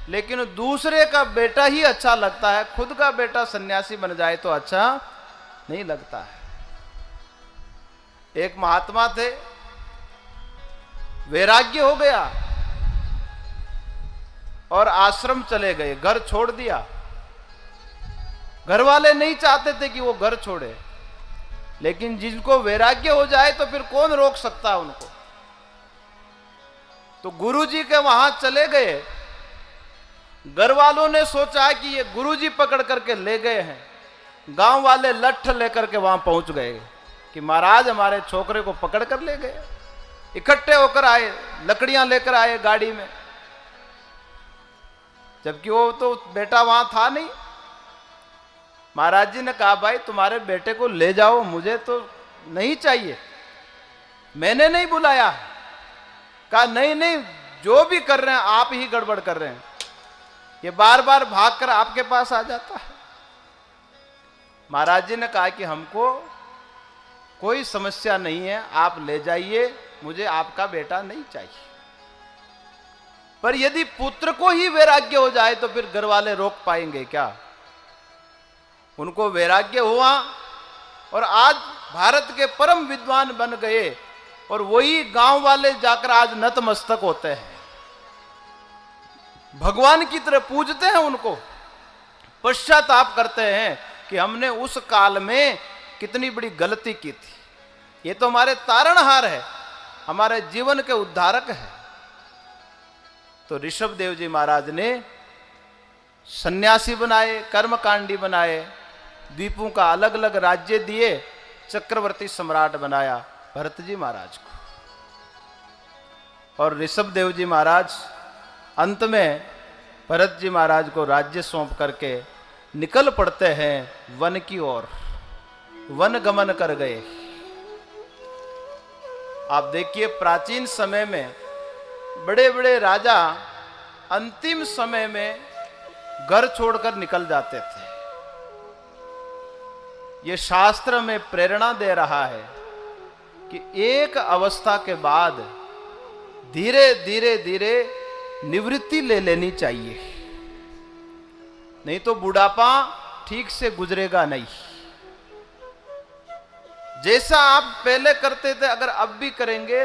लेकिन दूसरे का बेटा ही अच्छा लगता है, खुद का बेटा सन्यासी बन जाए तो अच्छा नहीं लगता है। एक महात्मा थे, वैराग्य हो गया और आश्रम चले गए, घर छोड़ दिया। घर वाले नहीं चाहते थे कि वो घर छोड़े, लेकिन जिनको वैराग्य हो जाए तो फिर कौन रोक सकता है उनको। तो गुरुजी के वहां चले गए। घर वालों ने सोचा कि ये गुरुजी पकड़ करके ले गए हैं। गांव वाले लठ लेकर के वहां पहुंच गए कि महाराज हमारे छोकरे को पकड़ कर ले गए। इकट्ठे होकर आए, लकड़ियां लेकर आए गाड़ी में, जबकि वो तो बेटा वहां था नहीं। महाराज जी ने कहा भाई तुम्हारे बेटे को ले जाओ, मुझे तो नहीं चाहिए, मैंने नहीं बुलाया। कहा नहीं नहीं, जो भी कर रहे हैं आप ही गड़बड़ कर रहे हैं, ये बार बार भागकर आपके पास आ जाता है। महाराज जी ने कहा कि हमको कोई समस्या नहीं है, आप ले जाइए, मुझे आपका बेटा नहीं चाहिए। पर यदि पुत्र को ही वैराग्य हो जाए तो फिर घर वाले रोक पाएंगे क्या? उनको वैराग्य हुआ और आज भारत के परम विद्वान बन गए और वही गांव वाले जाकर आज नतमस्तक होते हैं, भगवान की तरह पूजते हैं उनको, पश्चाताप करते हैं कि हमने उस काल में कितनी बड़ी गलती की थी। ये तो हमारे तारणहार है, हमारे जीवन के उद्धारक है। तो ऋषभ देव जी महाराज ने सन्यासी बनाए, कर्मकांडी बनाए, द्वीपों का अलग अलग राज्य दिए, चक्रवर्ती सम्राट बनाया भरत जी महाराज को। और ऋषभ देव जी महाराज अंत में भरत जी महाराज को राज्य सौंप करके निकल पड़ते हैं वन की ओर, वन गमन कर गए। आप देखिए प्राचीन समय में बड़े बड़े राजा अंतिम समय में घर छोड़कर निकल जाते थे। ये शास्त्र में प्रेरणा दे रहा है कि एक अवस्था के बाद धीरे धीरे धीरे निवृत्ति ले लेनी चाहिए, नहीं तो बुढ़ापा ठीक से गुजरेगा नहीं। जैसा आप पहले करते थे अगर अब भी करेंगे